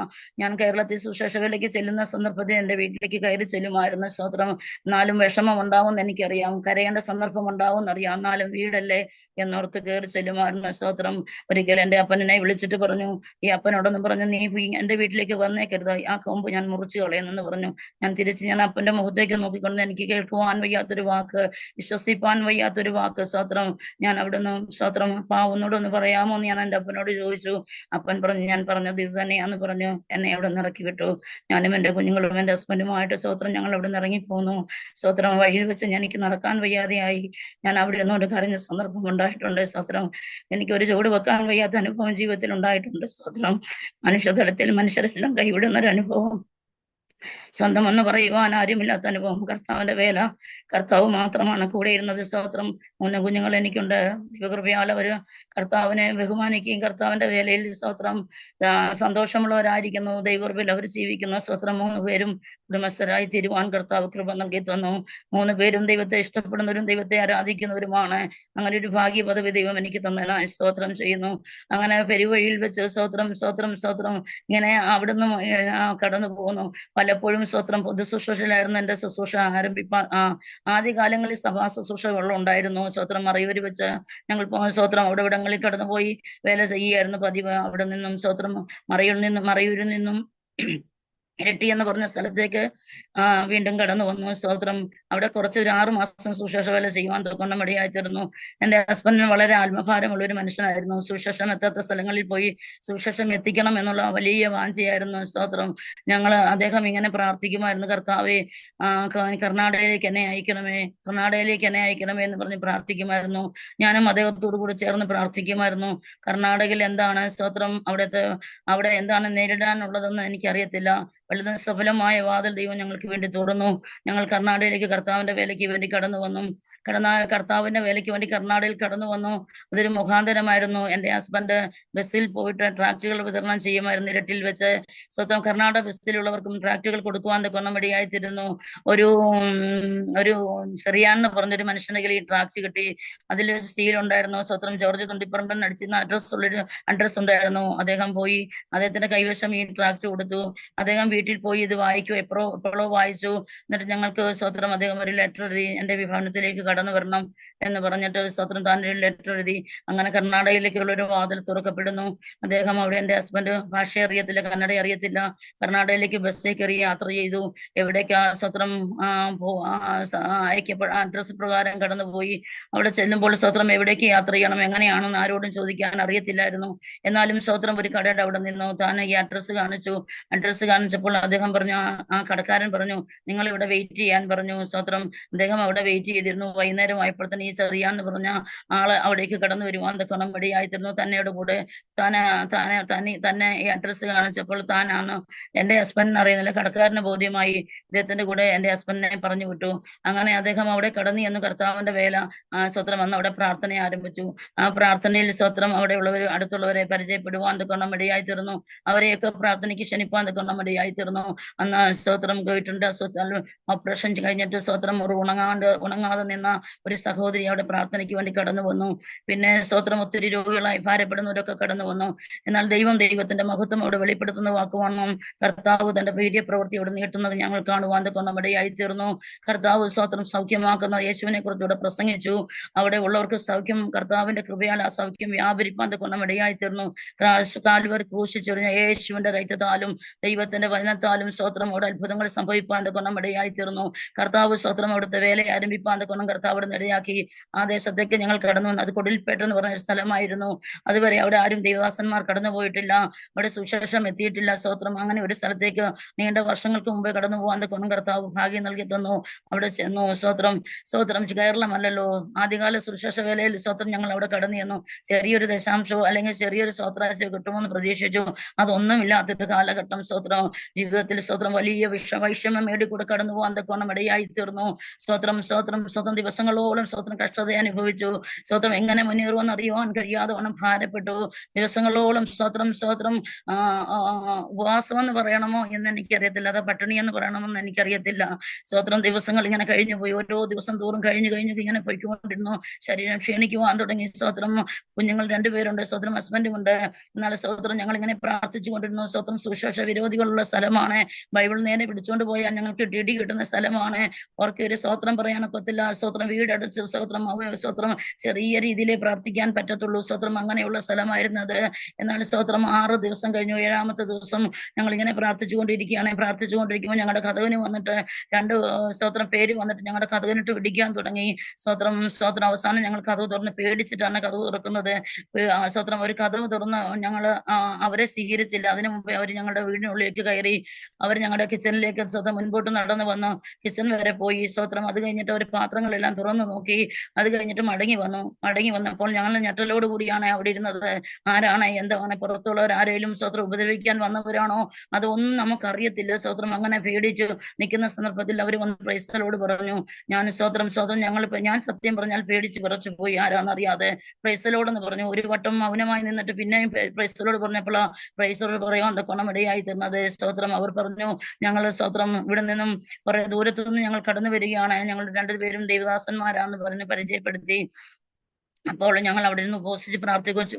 ഞാൻ കേരളത്തിൽ സുവിശേഷ വേലയ്ക്ക് ചെല്ലുന്ന സന്ദർഭത്തിൽ എൻ്റെ വീട്ടിലേക്ക് കയറി ചെല്ലുമായിരുന്നു. സ്തോത്രം, എന്നാലും വിഷമം ഉണ്ടാവുമെന്ന് എനിക്കറിയാം, കരയേണ്ട സന്ദർഭം ഉണ്ടാവും എന്നറിയാം. എന്നാലും വീടല്ലേ എന്നോർത്ത് കയറി ചെല്ലുമായിരുന്നു. സ്തോത്രം, ഒരിക്കൽ എൻ്റെ അപ്പനെ വിളിച്ചിട്ട് പറഞ്ഞു, ഈ അപ്പനോടൊന്നും പറഞ്ഞു, നീ എൻ്റെ വീട്ടിലേക്ക് വന്നേക്കരുത്, ആ കൊമ്പ് ഞാൻ മുറിച്ചു കളയുന്നെന്ന് പറഞ്ഞു. ഞാൻ അപ്പന്റെ മുഖത്തേക്ക് നോക്കിക്കൊണ്ട് എനിക്ക് കേൾക്കുവാൻ വയ്യാത്തൊരു വാക്ക്, വിശ്വസിപ്പാൻ വയ്യാത്തൊരു വാക്ക്. സ്തോത്രം, ഞാൻ അവിടുന്ന് സ്തോത്രം, ഒന്നോടൊന്ന് പറയാമോ എന്ന് ഞാൻ എൻ്റെ അപ്പനോട് ചോദിച്ചു. അപ്പൻ പറഞ്ഞു, ഞാൻ പറഞ്ഞത് ഇത് തന്നെയാന്ന് പറഞ്ഞു എന്നെ അവിടെ നിന്ന് ഇറക്കി വിട്ടു. ഞാനും എൻ്റെ കുഞ്ഞുങ്ങളും എൻ്റെ ഹസ്ബൻഡുമായിട്ട് സ്തോത്രം ഞങ്ങൾ അവിടെ നിന്ന് ഇറങ്ങിപ്പോന്നു. സ്തോത്രം, വഴിയിൽ വെച്ച് എനിക്ക് നടക്കാൻ വയ്യാതെയായി. ഞാൻ അവിടെ നിന്നോട് കരഞ്ഞ സന്ദർഭം ഉണ്ടായിട്ടുണ്ട്. സ്തോത്രം, എനിക്ക് ഒരു ചുവട് വെക്കാൻ വയ്യാത്ത അനുഭവം ജീവിതത്തിൽ ഉണ്ടായിട്ടുണ്ട്. സ്തോത്രം, മനുഷ്യതലത്തിൽ മനുഷ്യരെല്ലാം കൈവിടുന്ന ഒരു അനുഭവം, സ്വന്തമെന്ന് പറയുവാൻ ആരുമില്ലാത്ത അനുഭവം. കർത്താവിന്റെ വേല, കർത്താവ് മാത്രമാണ് കൂടെ ഇരുന്നത്. സ്തോത്രം, 3 കുഞ്ഞുങ്ങൾ എനിക്കുണ്ട്. ദൈവകൃപയാൽ അവര് കർത്താവിനെ ബഹുമാനിക്കുകയും കർത്താവിന്റെ വേലയിൽ സ്തോത്രം സന്തോഷമുള്ളവരായിരിക്കുന്നു. ദൈവകൃപയിൽ അവർ ജീവിക്കുന്നു. സ്തോത്രം, 3 പേരും കുടുംബസ്ഥരായി തീരുവാൻ കർത്താവ് കൃപ നൽകി തന്നു. 3 പേരും ദൈവത്തെ ഇഷ്ടപ്പെടുന്നവരും ദൈവത്തെ ആരാധിക്കുന്നവരുമാണ്. അങ്ങനെ ഒരു ഭാഗ്യ പദവി ദൈവം എനിക്ക് തന്നതിനായി സ്തോത്രം ചെയ്യുന്നു. അങ്ങനെ പെരുവഴിയിൽ വെച്ച് സ്തോത്രം, സ്തോത്രം, സ്തോത്രം ഇങ്ങനെ അവിടുന്ന് കടന്നു പോകുന്നു. പലപ്പോഴും സ്തോത്രം, പൊതു ശുശ്രൂഷയിലായിരുന്നു എൻ്റെ ശുശ്രൂഷ ആരംഭിപ്പാൻ. ആദ്യകാലങ്ങളിൽ സഭാ ശുശ്രൂഷകൾ ഉണ്ടായിരുന്നു. സ്തോത്രം, മറയൂര് വെച്ച് ഞങ്ങൾ സ്തോത്രം അവിടെ ഇവിടങ്ങളിൽ കടന്നുപോയി വേല ചെയ്യുകയായിരുന്നു പതിവ്. അവിടെ നിന്നും സ്തോത്രം, മറയൂരിൽ നിന്നും ഇരട്ടി എന്ന് പറഞ്ഞ സ്ഥലത്തേക്ക് വീണ്ടും കടന്നു വന്നു. സ്തോത്രം, അവിടെ കുറച്ച് ഒരു 6 മാസം സുവിശേഷ വേല ചെയ്യുവാൻ തൊക്കണം ഇടയായിത്തീർന്നു. എൻ്റെ ഹസ്ബൻഡിന് വളരെ ആത്മഭാരമുള്ള ഒരു മനുഷ്യനായിരുന്നു. സുവിശേഷം എത്താത്ത സ്ഥലങ്ങളിൽ പോയി സുവിശേഷം എത്തിക്കണം എന്നുള്ള വലിയ വാഞ്ചയായിരുന്നു. സ്തോത്രം, അദ്ദേഹം ഇങ്ങനെ പ്രാർത്ഥിക്കുമായിരുന്നു, കർത്താവേ കർണാടകയിലേക്ക് എന്നെ അയക്കണമേ എന്ന് പറഞ്ഞ് പ്രാർത്ഥിക്കുമായിരുന്നു. ഞാനും അദ്ദേഹത്തോടു കൂടി ചേർന്ന് പ്രാർത്ഥിക്കുമായിരുന്നു. കർണാടകയിൽ എന്താണ് സ്തോത്രം അവിടെ എന്താണ് നേരിടാനുള്ളതെന്ന് എനിക്കറിയത്തില്ല. വളരെ സഫലമായ വാതിൽ ദൈവം ഞങ്ങൾക്ക് വേണ്ടി തുറന്നു. ഞങ്ങൾ കർണാടകയിലേക്ക് കർത്താവിന്റെ വേലയ്ക്ക് വേണ്ടി കടന്നു വന്നു. കർത്താവിന്റെ വേലയ്ക്ക് വേണ്ടി കർണാടകയിൽ കടന്നു വന്നു. അതൊരു മുഖാന്തരമായിരുന്നു. എൻ്റെ ഹസ്ബൻഡ് ബസ്സിൽ പോയിട്ട് ട്രാക്റ്റുകൾ വിതരണം ചെയ്യുമായിരുന്നു ഇരട്ടിൽ വെച്ച്. സ്വന്തം കർണാടക ബസ്സിലുള്ളവർക്കും ട്രാക്റ്റുകൾ കൊടുക്കുവാൻ കൊന്നമടിയായിത്തീരുന്നു. ഒരു ചെറിയാന്ന് പറഞ്ഞൊരു മനുഷ്യന്റെ കയ്യിൽ ഈ ട്രാക്റ്റ് കിട്ടി. അതിലൊരു സീൽ ഉണ്ടായിരുന്നു. സ്വത്രം ജോർജ് തുണ്ടിപ്പറമ്പൻ അടിച്ചിരുന്ന അഡ്രസ് ഉണ്ടായിരുന്നു. അദ്ദേഹം പോയി അദ്ദേഹത്തിന്റെ കൈവശം ഈ ട്രാക്റ്റ് കൊടുത്തു. അദ്ദേഹം വീട്ടിൽ പോയി ഇത് വായിക്കൂ, എപ്പോഴോ വായിച്ചു. എന്നിട്ട് ഞങ്ങൾക്ക് സ്വത്രം അദ്ദേഹം ഒരു ലെറ്റർ എഴുതി, എൻ്റെ വിഭവനത്തിലേക്ക് കടന്നു വരണം എന്ന് പറഞ്ഞിട്ട് സ്വത്രം താൻ ഒരു ലെറ്റർ എഴുതി. അങ്ങനെ കർണാടകയിലേക്കുള്ള ഒരു വാതിൽ തുറക്കപ്പെടുന്നു. അദ്ദേഹം അവിടെ, എൻ്റെ ഹസ്ബൻഡ് ഭാഷ അറിയത്തില്ല, കന്നഡ അറിയത്തില്ല, കർണാടകയിലേക്ക് ബസ്സിൽ കയറി യാത്ര ചെയ്തു. എവിടേക്കാ സ്വത്രം അയക്കപ്പെട്ട അഡ്രസ് പ്രകാരം കടന്നുപോയി. അവിടെ ചെല്ലുമ്പോൾ സ്വത്രം എവിടേക്ക് യാത്ര ചെയ്യണം, എങ്ങനെയാണെന്ന് ആരോടും ചോദിക്കാൻ അറിയത്തില്ലായിരുന്നു. എന്നാലും സ്വത്രം ഒരു കടയുടെ അവിടെ നിന്നു. താൻ ഈ അഡ്രസ് കാണിച്ചു. അഡ്രസ് കാണിച്ചപ്പോൾ ചോദിച്ചപ്പോൾ അദ്ദേഹം പറഞ്ഞു, ആ കടക്കാരൻ പറഞ്ഞു, നിങ്ങൾ ഇവിടെ വെയിറ്റ് ചെയ്യാൻ പറഞ്ഞു. സ്വത്രം അദ്ദേഹം അവിടെ വെയിറ്റ് ചെയ്തിരുന്നു. വൈകുന്നേരം ആയപ്പോൾ തന്നെ ഈ ചെറിയാന്ന് പറഞ്ഞ ആള് അവിടേക്ക് കടന്നു വരുവാൻ തക്കണം ഇടയായിത്തീർന്നു. തന്നെയുടെ കൂടെ തന്നെ ഈ അഡ്രസ്സ് കാണിച്ചപ്പോൾ താനാണ് എന്റെ ഹസ്ബൻഡിനെ അറിയുന്നില്ല, കടക്കാരന് ബോധ്യമായി. ഇദ്ദേഹത്തിന്റെ കൂടെ എന്റെ ഹസ്ബൻഡിനെ പറഞ്ഞു വിട്ടു. അങ്ങനെ അദ്ദേഹം അവിടെ കടന്നു എന്ന് കർത്താവിന്റെ വേല സ്വത്രം വന്ന് അവിടെ പ്രാർത്ഥന ആരംഭിച്ചു. ആ പ്രാർത്ഥനയിൽ സ്വത്രം അവിടെ ഉള്ളവർ അടുത്തുള്ളവരെ പരിചയപ്പെടുവാൻ തക്കണം ഇടയായിത്തീർന്നു. അവരെയൊക്കെ പ്രാർത്ഥനയ്ക്ക് ക്ഷണിപ്പാൻ തക്കണം ഇടയായിത്തീർന്നു. അന്ന് സ്വത്രം കേട്ടിട്ടുണ്ട്. ഓപ്പറേഷൻ കഴിഞ്ഞിട്ട് സ്വത്രം ഒരു ഉണങ്ങാതെ നിന്ന ഒരു സഹോദരി അവിടെ പ്രാർത്ഥനയ്ക്ക് വേണ്ടി കടന്നു വന്നു. പിന്നെ സ്വത്രം ഒത്തിരി രോഗികളായി ഭാരപ്പെടുന്നവരൊക്കെ കടന്നു വന്നു. എന്നാൽ ദൈവത്തിന്റെ മഹത്വം അവിടെ വെളിപ്പെടുത്തുന്ന വാക്കുവാണം. കർത്താവ് തന്റെ വീര്യ പ്രവൃത്തി അവിടെ നീട്ടുന്നത് ഞങ്ങൾ കാണുവാൻ തക്കണം ഇടയായിത്തീർന്നു. കർത്താവ് സ്വത്രം സൗഖ്യമാക്കുന്ന യേശുവിനെ കുറിച്ച് ഇവിടെ പ്രസംഗിച്ചു. അവിടെ ഉള്ളവർക്ക് സൗഖ്യം, കർത്താവിന്റെ കൃപയാൽ ആ സൗഖ്യം വ്യാപരിപ്പാൻ തക്കണം ഇടയായിത്തീർന്നു. കാൽവർ ക്രൂശിച്ചൊരിഞ്ഞ യേശുവിന്റെ രക്തത്താലും ദൈവത്തിന്റെ വചനത്താലും സ്വത്രം അവിടെ അത്ഭുതങ്ങൾ സംഭവിപ്പാൻ തക്കണം ഇടയായിത്തീർന്നു. കർത്താവ് സ്വത്രം അവിടുത്തെ വേല ആരംഭിപ്പാൻ തക്കണം കർത്താവ് അവിടെ ഇടയാക്കി. ആ ദേശത്തേക്ക് ഞങ്ങൾ കടന്നു വന്നു. അത് കൊടിൽപേട്ട് എന്ന് പറഞ്ഞ ഒരു സ്ഥലമായിരുന്നു. അതുവരെ അവിടെ ആരും ദൈവദാസന്മാർ കടന്നു പോയിട്ടില്ല, അവിടെ സുശേഷം എത്തിയിട്ടില്ല. സ്വത്രം അങ്ങനെ ഒരു സ്ഥലത്തേക്ക് നീണ്ട വർഷങ്ങൾക്ക് മുമ്പേ കടന്നു പോകാൻ തക്കണം കർത്താവ് ഭാഗ്യം നൽകി തന്നു. അവിടെ ചെന്നു. സ്വത്രം കേരളമല്ലല്ലോ, ആദ്യകാല സുശേഷ വേലയിൽ സ്വത്രം ഞങ്ങൾ അവിടെ കടന്നു ചെന്നു. ചെറിയൊരു ദശാംശമോ അല്ലെങ്കിൽ ചെറിയൊരു സ്വത്രാശയോ കിട്ടുമെന്ന് പ്രതീക്ഷിച്ചു. അതൊന്നുമില്ലാത്തൊരു കാലഘട്ടം സ്വത്രം ജീവിതത്തിൽ സ്വത്രം വലിയ വൈഷമ്യം മേടിക്കൂടെ കടന്നു പോകാൻ തക്കോണം ഇടയായി തീർന്നു. സ്വത്രം ദിവസങ്ങളോളം സ്വത്രം കഷ്ടത അനുഭവിച്ചു. സ്വത്രം എങ്ങനെ മുന്നേറുമെന്ന് അറിയുവാൻ കഴിയാതെ വണ്ണം ഭാരപ്പെട്ടു. ദിവസങ്ങളോളം സ്വത്രം ഉപവാസം എന്ന് പറയണമോ എന്ന് എനിക്കറിയത്തില്ല, അത് പട്ടിണി എന്ന് പറയണമെന്ന് എനിക്കറിയത്തില്ല. സ്വത്രം ദിവസങ്ങൾ ഇങ്ങനെ കഴിഞ്ഞു പോയി. ഓരോ ദിവസം തോറും കഴിഞ്ഞു ഇങ്ങനെ പോയിക്കൊണ്ടിരുന്നു. ശരീരം ക്ഷീണിക്കുവാൻ തുടങ്ങി. സ്വത്രം കുഞ്ഞുങ്ങൾ 2 പേരുണ്ട്, സ്വത്രം ഹസ്ബൻഡും ഉണ്ട്. എന്നാൽ സ്വത്രം ഞങ്ങൾ ഇങ്ങനെ പ്രാർത്ഥിച്ചു കൊണ്ടിരുന്നു. സ്വത്രം സുശേഷ വിരോധികളുള്ള സ്ഥലമാണ്. ബൈബിൾ നേരെ പിടിച്ചുകൊണ്ട് പോയാൽ ഞങ്ങൾക്ക് ഇടി കിട്ടുന്ന സ്ഥലമാണ്. അവർക്ക് ഒരു സ്വത്രം പറയാനൊക്കത്തില്ല. സ്വത്രം വീടടച്ച് സ്വത്രം ചെറിയ രീതിയിലേ പ്രാർത്ഥിക്കാൻ പറ്റത്തുള്ളൂ. സ്വത്രം അങ്ങനെയുള്ള സ്ഥലമായിരുന്നത്. എന്നാൽ സ്വത്രം 6 ദിവസം കഴിഞ്ഞു. 7ാമത്തെ ദിവസം ഞങ്ങൾ ഇങ്ങനെ പ്രാർത്ഥിച്ചുകൊണ്ടിരിക്കുമ്പോൾ ഞങ്ങളുടെ കഥകിന് വന്നിട്ട് 2 സ്വത്രം പേര് വന്നിട്ട് ഞങ്ങളുടെ കഥകിനിട്ട് ഇടിക്കാൻ തുടങ്ങി. സ്വത്രം അവസാനം ഞങ്ങൾ കഥവ് തുറന്ന് പേടിച്ചിട്ടാണ് കഥവ് തുറക്കുന്നത്. സ്വത്രം ഒരു കഥവ് തുറന്ന് ഞങ്ങൾ അവരെ സ്വീകരിച്ചില്ല. അതിനു മുമ്പേ അവർ ഞങ്ങളുടെ വീടിനുള്ളിലേക്ക് കയറി. അവർ ഞങ്ങളുടെ കിച്ചണിലേക്ക് സ്വത്രം മുൻപോട്ട് നടന്നു വന്നു. കിച്ചൺ വരെ പോയി. സ്വത്രം അത് കഴിഞ്ഞിട്ട് അവർ പാത്രങ്ങളെല്ലാം തുറന്നു നോക്കി. അത് കഴിഞ്ഞിട്ട് മടങ്ങി വന്നപ്പോൾ ഞങ്ങൾ ഞെട്ടലോട് കൂടിയാണ് അവിടെ ഇരുന്നത്. ആരാണ് എന്താണ്, പുറത്തുള്ളവർ ആരെങ്കിലും സ്വത്രം ഉപദ്രവിക്കാൻ വന്നവരാണോ, അതൊന്നും നമുക്കറിയത്തില്ല. സ്വത്രം അങ്ങനെ പേടിച്ചു നിൽക്കുന്ന സന്ദർഭത്തിൽ അവർ വന്ന് പ്രൈസലോട് പറഞ്ഞു. ഞാൻ ഞാൻ സത്യം പറഞ്ഞാൽ പേടിച്ച് വിറച്ചു പോയി, ആരാന്നറിയാതെ. പ്രൈസലോടെന്ന് പറഞ്ഞു. ഒരു വട്ടം മൗനമായി നിന്നിട്ട് പിന്നെയും പ്രൈസലോട് പറഞ്ഞപ്പോൾ പ്രൈസലോട് പറയാൻ തക്കണം ഇടയായി തീർന്നത്. സ്വത്രം അവർ പറഞ്ഞു, ഞങ്ങൾ സ്വത്രം ഇവിടെ നിന്നും കുറെ ദൂരത്തു നിന്ന് ഞങ്ങൾ കടന്നു വരികയാണ്, ഞങ്ങൾ 2 പേരും ദൈവദാസന്മാരാന്ന് പറഞ്ഞ് പരിചയപ്പെടുത്തി. അപ്പോൾ ഞങ്ങൾ അവിടെ നിന്ന് ഉപവസിച്ച്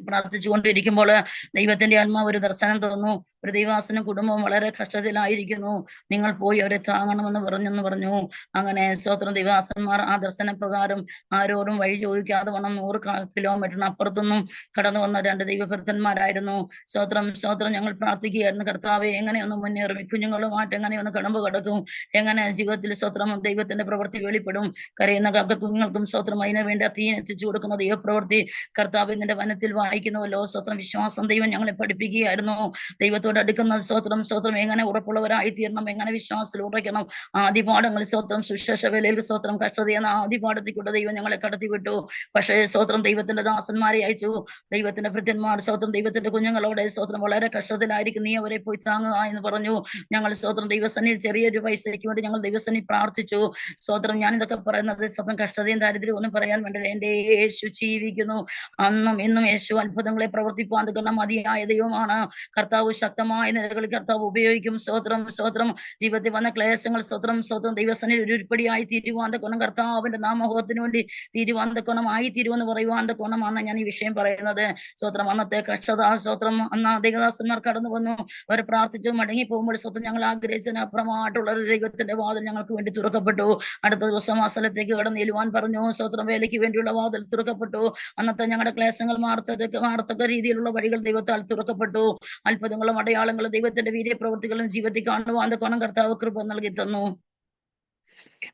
പ്രാർത്ഥിച്ചുകൊണ്ടിരിക്കുമ്പോൾ ദൈവത്തിന്റെ ആത്മാവ് ഒരു ദർശനം തോന്നുന്നു. ഒരു ദൈവാസന കുടുംബം വളരെ കഷ്ടത്തിലായിരിക്കുന്നു, നിങ്ങൾ പോയി അവരെ താങ്ങണമെന്ന് പറഞ്ഞു. അങ്ങനെ സ്വത്രം ദൈവാസന്മാർ ആ ദർശന പ്രകാരം ആരോടും വഴി ചോദിക്കാതെ വണ്ണം 100 കിലോമീറ്ററിന് അപ്പുറത്തൊന്നും കടന്നു വന്ന 2 ദൈവഭക്തന്മാരായിരുന്നു. സ്വത്രം ഞങ്ങൾ പ്രാർത്ഥിക്കുകയായിരുന്നു. കർത്താവെ, എങ്ങനെയൊന്ന് മുന്നേറും, കുഞ്ഞുങ്ങളുമായിട്ട് എങ്ങനെയൊന്ന് കടമ്പ് കിടക്കും, എങ്ങനെ ജീവിതത്തിൽ സ്വത്രം ദൈവത്തിന്റെ പ്രവൃത്തി വെളിപ്പെടും. കരയുന്ന കുഞ്ഞുങ്ങൾക്കും സ്വത്രം അതിനു വേണ്ടി തീയെത്തിച്ചു കൊടുക്കുന്ന ദൈവപ്രവൃത്തി കർത്താവ് നിന്റെ വനത്തിൽ വായിക്കുന്നുവല്ലോ. സ്വത്രം വിശ്വാസം ദൈവം ഞങ്ങളെ പഠിപ്പിക്കുകയായിരുന്നു. ദൈവത്തോട് അടുക്കുന്ന സ്വത്രം എങ്ങനെ ഉറപ്പുള്ളവരായി തീരണം, എങ്ങനെ വിശ്വാസത്തിൽ ഉറയ്ക്കണം. ആദിപാഠങ്ങൾ സ്വത്രം സുശേഷ വേലയിൽ സ്വത്രം കഷ്ടത എന്ന ആദിപാഠത്തിൽ കൂടെ ദൈവം ഞങ്ങളെ കടത്തിവിട്ടു. പക്ഷേ സ്വത്രം ദൈവത്തിന്റെ ദാസന്മാരെ അയച്ചു. ദൈവത്തിന്റെ ഭൃത്യന്മാർ സ്വത്രം ദൈവത്തിന്റെ കുഞ്ഞുങ്ങളോടെ സ്വത്രം വളരെ കഷ്ടത്തിലായിരിക്കും, നീ അവരെ പോയി താങ്ങുക എന്ന് പറഞ്ഞു. ഞങ്ങൾ സ്വത്രം ദൈവസന്നിധിയിൽ ചെറിയൊരു പൈസയ്ക്ക് വേണ്ടി ഞങ്ങൾ ദൈവസന്നിധി പ്രാർത്ഥിച്ചു. സ്വത്രം ഞാൻ ഇതൊക്കെ പറയുന്നത് സ്വത്രം കഷ്ടതയും ദാരിദ്ര്യവും ഒന്നും പറയാൻ വേണ്ടില്ല. എന്റെ യേശു ജീവിക്കുന്നു. അന്നും ഇന്നും യേശു അത്ഭുതങ്ങളെ പ്രവർത്തിപ്പാൻ തക്കുന്ന മതിയായ ദൈവമാണ്. കർത്താവ് ശക്തമായ നിലകളിൽ കർത്താവ് ഉപയോഗിക്കും. സ്വത്രം ജീവിതത്തിൽ വന്ന ക്ലേശങ്ങൾ സ്വത്രം ദൈവസന്നിധി ഒരു ഉരുപ്പടിയായി തീരുവാൻ തക്കണം. കർത്താവിന്റെ നാമഹോത്തിന് വേണ്ടി തീരുവാൻ തക്കണം, ആയി തീരുവെന്ന് പറയുവാൻ തക്കണമാണ് ഞാൻ ഈ വിഷയം പറയുന്നത്. സ്വത്രം അന്നത്തെ കഷ്ടത സ്വത്രം അന്ന് ദൈവദാസന്മാർ കടന്നു വന്നു. അവർ പ്രാർത്ഥിച്ചു മടങ്ങി പോകുമ്പോൾ സ്വത്രം ഞങ്ങൾ ആഗ്രഹിച്ചതിന് അപ്പുറമായിട്ടുള്ള ഒരു ദൈവത്തിന്റെ വാതിൽ ഞങ്ങൾക്ക് വേണ്ടി തുറക്കപ്പെട്ടു. അടുത്ത ദിവസം ആ സ്ഥലത്തേക്ക് കടന്നു ചെല്ലുവാൻ പറഞ്ഞു. സ്വത്രം വേലയ്ക്ക് വേണ്ടിയുള്ള വാതിൽ തുറക്കപ്പെട്ടു. അന്നത്തെ ഞങ്ങളുടെ ക്ലേശങ്ങൾ മാറത്തക്ക രീതിയിലുള്ള വഴികൾ ദൈവത്താൽ തുറക്കപ്പെട്ടു. അത്ഭുതങ്ങളും അടയാളങ്ങളും ദൈവത്തിന്റെ വീര്യപ്രവൃത്തികളും ജീവിതത്തിൽ കാണുവാൻ തക്കോണം കർത്താവ് കൃപ നൽകി തന്നു.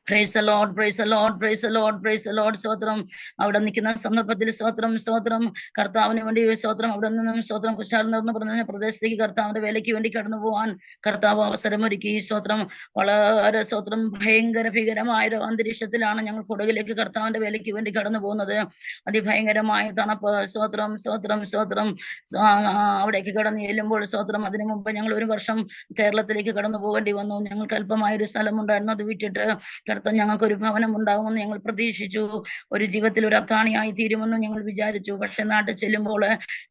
Praise the Lord, praise the Lord, praise the Lord, praise the Lord. സ്തോത്രം. അവിടെ നിൽക്കുന്ന സന്ദർഭത്തിൽ സ്തോത്രം, സ്തോത്രം. കർത്താവിന് വേണ്ടി സ്തോത്രം. അവിടെ നിന്നും സ്തോത്രം കുശാൽ എന്ന് പറഞ്ഞ പ്രദേശത്തേക്ക് കർത്താവിന്റെ വേലയ്ക്ക് വേണ്ടി കടന്നു പോവാൻ കർത്താവ് അവസരമൊരുക്കി. സ്തോത്രം. വളരെ സ്തോത്രം ഭയങ്കര ഭീകരമായ ഒരു അന്തരീക്ഷത്തിലാണ് ഞങ്ങൾ കൊടകിലേക്ക് കർത്താവിന്റെ വേലയ്ക്ക് വേണ്ടി കടന്നു പോകുന്നത്. അതിഭയങ്കരമായ തണുപ്പ്. സ്തോത്രം, സ്തോത്രം, സ്തോത്രം. അവിടേക്ക് കടന്നു ചെല്ലുമ്പോൾ സ്തോത്രം, അതിനു മുമ്പ് ഞങ്ങൾ ഒരു വർഷം കേരളത്തിലേക്ക് കടന്നു പോകേണ്ടി വന്നു. ഞങ്ങൾക്ക് അല്പമായ ഒരു സ്ഥലമുണ്ടായിരുന്നു, അത് വിട്ടിട്ട് കർത്താവ് ഞങ്ങൾക്ക് ഒരു ഭവനം ഉണ്ടാകുമെന്ന് ഞങ്ങൾ പ്രതീക്ഷിച്ചു. ഒരു ജീവിതത്തിൽ ഒരു അത്താണിയായി തീരുമെന്ന് ഞങ്ങൾ വിചാരിച്ചു. പക്ഷെ നാട്ടിൽ ചെല്ലുമ്പോൾ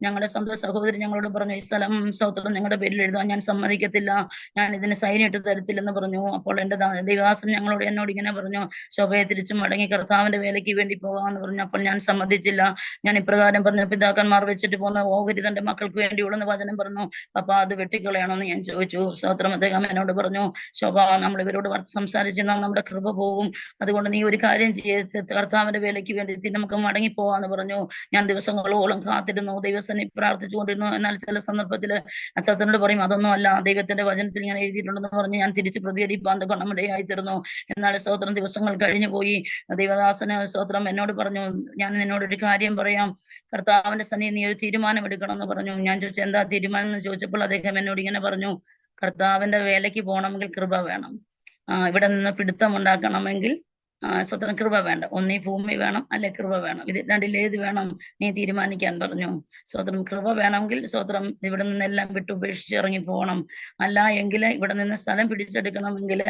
ഞങ്ങളുടെ സ്വന്തം സഹോദരി ഞങ്ങളോട് പറഞ്ഞു, ഈ സ്ഥലം സ്തോത്രം നിങ്ങളുടെ പേരിൽ എഴുതാൻ ഞാൻ സമ്മതിക്കത്തില്ല, ഞാൻ ഇതിന് സൈൻ ഇട്ട് തരത്തില്ലെന്ന് പറഞ്ഞു. അപ്പോൾ എന്റെ ദൈവദാസൻ എന്നോട് ഇങ്ങനെ പറഞ്ഞു, ശോഭയെ തിരിച്ചും മടങ്ങി കർത്താവിന്റെ വേലയ്ക്ക് വേണ്ടി പോകാമെന്ന് പറഞ്ഞു. അപ്പോൾ ഞാൻ സമ്മതിച്ചില്ല. ഞാൻ ഇപ്രകാരം പറഞ്ഞു, പിതാക്കന്മാർ വെച്ചിട്ട് പോകുന്ന ഓഹരി തന്റെ മക്കൾക്ക് വേണ്ടിയുള്ളെന്ന് വചനം പറഞ്ഞു. അപ്പൊ അത് വെട്ടിക്കളയണമെന്ന് ഞാൻ ചോദിച്ചു. സ്തോത്രം. അദ്ദേഹം എന്നോട് പറഞ്ഞു, ശോഭ, നമ്മൾ ഇവരോട് സംസാരിച്ചെന്നാൽ നമ്മുടെ കൃപ പോകും, അതുകൊണ്ട് നീ ഒരു കാര്യം ചെയ്ത് കർത്താവിന്റെ വേലയ്ക്ക് വേണ്ടി നമുക്ക് മടങ്ങിപ്പോവാന്ന് പറഞ്ഞു. ഞാൻ ദിവസങ്ങളോളം കാത്തിരുന്നു, ദൈവസനെ പ്രാർത്ഥിച്ചുകൊണ്ടിരുന്നു. എന്നാൽ ചില സന്ദർഭത്തില് അച്ചാച്ചനോട് പറയും, അതൊന്നും അല്ല, ദൈവത്തിന്റെ വചനത്തിൽ ഞാൻ എഴുതിയിട്ടുണ്ടെന്ന് പറഞ്ഞ് ഞാൻ തിരിച്ച് പ്രതികരിപ്പാൻ ഗുണമിടയായി തീർന്നു. എന്നാൽ സ്തോത്രം ദിവസങ്ങൾ കഴിഞ്ഞു പോയി. ദൈവദാസന് സ്തോത്രം എന്നോട് പറഞ്ഞു, ഞാൻ നിന്നോടൊരു കാര്യം പറയാം, കർത്താവിന്റെ സന്നിധി നീ ഒരു തീരുമാനം എടുക്കണം എന്ന് പറഞ്ഞു. ഞാൻ ചോദിച്ചു, എന്താ തീരുമാനം എന്ന് ചോദിച്ചപ്പോൾ അദ്ദേഹം എന്നോട് ഇങ്ങനെ പറഞ്ഞു, കർത്താവിന്റെ വേലയ്ക്ക് പോകണമെങ്കിൽ കൃപ വേണം, ഇവിടെ നിന്ന് പിടുത്തം ഉണ്ടാക്കണമെങ്കിൽ സ്വതന്ത്ര കൃപ വേണ്ട, ഒന്നീ ഭൂമി വേണം, അല്ലെ കൃപ വേണം, ഇത് രണ്ടിലേത് വേണം നീ തീരുമാനിക്കാൻ പറഞ്ഞു. സ്വതന്ത്രം കൃപ വേണമെങ്കിൽ സ്വതന്ത്രം ഇവിടെ നിന്നെല്ലാം വിട്ടുപേക്ഷിച്ച് ഇറങ്ങി പോകണം, അല്ല എങ്കിൽ ഇവിടെ നിന്ന് സ്ഥലം പിടിച്ചെടുക്കണമെങ്കിൽ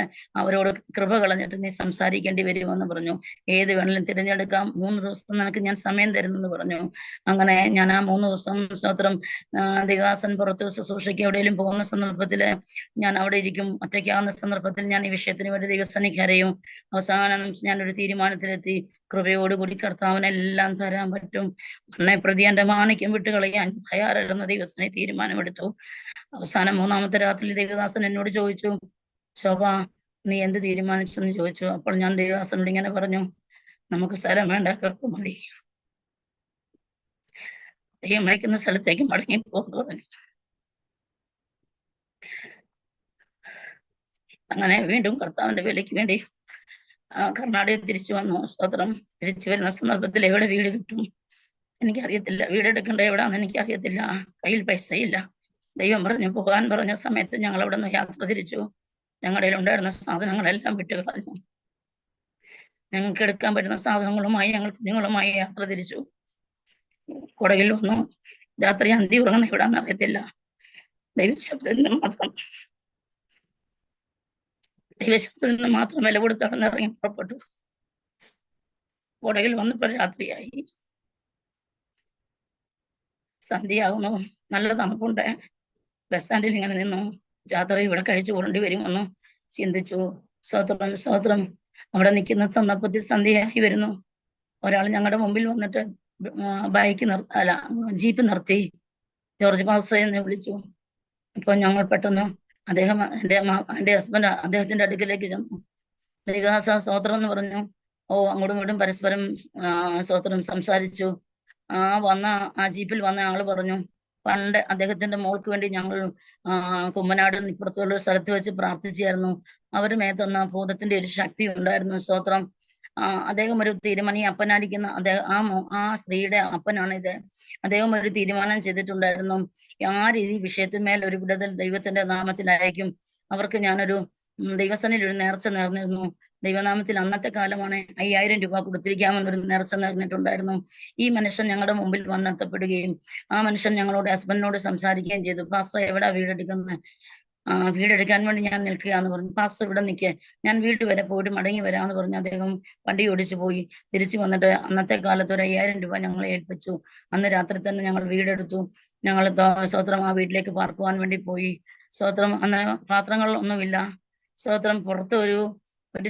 അവരോട് കൃപ കളഞ്ഞിട്ട് നീ സംസാരിക്കേണ്ടി വരുമെന്ന് പറഞ്ഞു. ഏത് വേണമെങ്കിലും തിരഞ്ഞെടുക്കാം, 3 ദിവസം നിനക്ക് ഞാൻ സമയം തരുന്നെന്ന് പറഞ്ഞു. അങ്ങനെ ഞാൻ ആ 3 ദിവസം സ്വതന്ത്രം ദേവദാസൻ പുറത്ത് ശുശ്രൂഷയ്ക്ക് എവിടെയെങ്കിലും പോകുന്ന സന്ദർഭത്തില് ഞാൻ അവിടെ ഇരിക്കും. ഒറ്റയ്ക്കാവുന്ന സന്ദർഭത്തിൽ ഞാൻ ഈ വിഷയത്തിന് വേണ്ടി ദൈവസന്നിധി കരയും. അവസാനം ഞാനൊരു തീരുമാനത്തിലെത്തി, കൃപയോടുകൂടി കർത്താവിനെല്ലാം തരാൻ പറ്റും, മണ്ണെ പ്രതി എന്റെ മാണിക്യം വിട്ടുകളയാൻ തയ്യാറായിരുന്ന ദൈവസനെ തീരുമാനമെടുത്തു. അവസാനം 3ാമത്തെ രാത്രി ദേവദാസൻ എന്നോട് ചോദിച്ചു, ശോഭ നീ എന്ത് തീരുമാനിച്ചെന്ന് ചോദിച്ചു. അപ്പോൾ ഞാൻ ദേവദാസനോട് ഇങ്ങനെ പറഞ്ഞു, നമുക്ക് സ്ഥലം വേണ്ട, കൃപ മതി, ദൈവം അയക്കുന്ന സ്ഥലത്തേക്ക് മടങ്ങി പോകുന്നു പറഞ്ഞു. അങ്ങനെ വീണ്ടും കർത്താവിന്റെ വേലയ്ക്ക് വേണ്ടി കർണാടകയിൽ തിരിച്ചു വന്നു. സ്തോത്രം. തിരിച്ചു വരുന്ന സന്ദർഭത്തിൽ എവിടെ വീട് കിട്ടും എനിക്കറിയത്തില്ല, വീടെടുക്കേണ്ട എവിടാന്ന് എനിക്കറിയത്തില്ല, കയ്യിൽ പൈസയില്ല. ദൈവം പറഞ്ഞു പോകാൻ പറഞ്ഞ സമയത്ത് ഞങ്ങൾ അവിടെ നിന്ന് യാത്ര തിരിച്ചു. ഞങ്ങളുടെ ഉണ്ടായിരുന്ന സാധനങ്ങളെല്ലാം വിട്ടുകളഞ്ഞു. ഞങ്ങൾക്ക് എടുക്കാൻ പറ്റുന്ന സാധനങ്ങളുമായി ഞങ്ങൾ കുഞ്ഞുങ്ങളുമായി യാത്ര തിരിച്ചു. കൊടകിൽ വന്നു. രാത്രി അന്തി ഉറങ്ങുന്ന എവിടാന്ന് അറിയത്തില്ല. ദൈവശബ്ദത്തിന് മാത്രം വില കൊടുത്ത് അവിടെ ഇറങ്ങി പുറപ്പെട്ടു. കൊടകിൽ വന്നപ്പോൾ രാത്രിയായി, സന്ധ്യയാകുന്നു, നല്ല തണുപ്പുണ്ട്. ബസ് സ്റ്റാൻഡിൽ ഇങ്ങനെ നിന്നു. രാത്രി ഇവിടെ കഴിച്ചു കൊണ്ടി വരുമെന്ന് ചിന്തിച്ചു. സ്തോത്രം, സ്തോത്രം. അവിടെ നിൽക്കുന്ന സന്ദർഭത്തിൽ സന്ധ്യയായി വരുന്നു. ഒരാൾ ഞങ്ങളുടെ മുമ്പിൽ വന്നിട്ട് ജീപ്പ് നിർത്തി. ജോർജ് പാസ്റ്റർ എന്ന് വിളിച്ചു. അപ്പൊ ഞങ്ങൾ പെട്ടെന്ന് അദ്ദേഹം എന്റെ ഹസ്ബൻഡ് അദ്ദേഹത്തിന്റെ അടുക്കിലേക്ക് ചെന്നു. ദൈവദാസ സ്തോത്രം എന്ന് പറഞ്ഞു. അങ്ങോട്ടും ഇങ്ങോട്ടും പരസ്പരം സ്തോത്രം സംസാരിച്ചു. വന്ന ആ ജീപ്പിൽ വന്ന ആള് പറഞ്ഞു, പണ്ട് അദ്ദേഹത്തിന്റെ മോൾക്ക് വേണ്ടി ഞങ്ങൾ കുമ്മനാട് ഇപ്പുറത്തുള്ള ഒരു സ്ഥലത്ത് വെച്ച് പ്രാർത്ഥിച്ചായിരുന്നു. അവര് മേത്തന്ന ഭൂതത്തിന്റെ ഒരു ശക്തി ഉണ്ടായിരുന്നു. സ്തോത്രം. അദ്ദേഹം ഒരു തീരുമാനം, അപ്പനായിരിക്കുന്ന അദ്ദേഹം ആ സ്ത്രീയുടെ അപ്പനാണ് ഇത്. അദ്ദേഹം ഒരു തീരുമാനം ചെയ്തിട്ടുണ്ടായിരുന്നു, ആ രീതി വിഷയത്തിന്മേൽ ഒരു വിടുതൽ ദൈവത്തിന്റെ നാമത്തിലായിരിക്കും. അവർക്ക് ഞാനൊരു ദൈവസനിൽ ഒരു നേർച്ച നേർന്നിരുന്നു. ദൈവനാമത്തിൽ അന്നത്തെ കാലമാണ് 5000 രൂപ കൊടുത്തിരിക്കാമെന്നൊരു നേർച്ച നേർന്നിട്ടുണ്ടായിരുന്നു. ഈ മനുഷ്യൻ ഞങ്ങളുടെ മുമ്പിൽ വന്നെത്തപ്പെടുകയും ആ മനുഷ്യൻ ഞങ്ങളോട് ഹസ്ബൻഡിനോട് സംസാരിക്കുകയും ചെയ്തു. പാസ്റ്റർ എവിടാ വീടെടുക്കുന്നത്? വീടെടുക്കാൻ വേണ്ടി ഞാൻ നിൽക്കുകയാന്ന് പറഞ്ഞു. പാസ്റ്റർ ഇവിടെ നിൽക്കുക, ഞാൻ വീട്ടിൽ വരെ പോയിട്ട് മടങ്ങി വരാമെന്ന് പറഞ്ഞു. അദ്ദേഹം വണ്ടി ഓടിച്ചു പോയി. തിരിച്ചു വന്നിട്ട് അന്നത്തെ കാലത്ത് ഒരു 5000 രൂപ ഞങ്ങളെ ഏൽപ്പിച്ചു. അന്ന് രാത്രി തന്നെ ഞങ്ങൾ വീടെടുത്തു. ഞങ്ങൾ സ്തോത്രം ആ വീട്ടിലേക്ക് പാർക്കുവാൻ വേണ്ടി പോയി. സ്തോത്രം. അന്ന് പാത്രങ്ങളൊന്നുമില്ല. സ്തോത്രം. പുറത്ത് ഒരു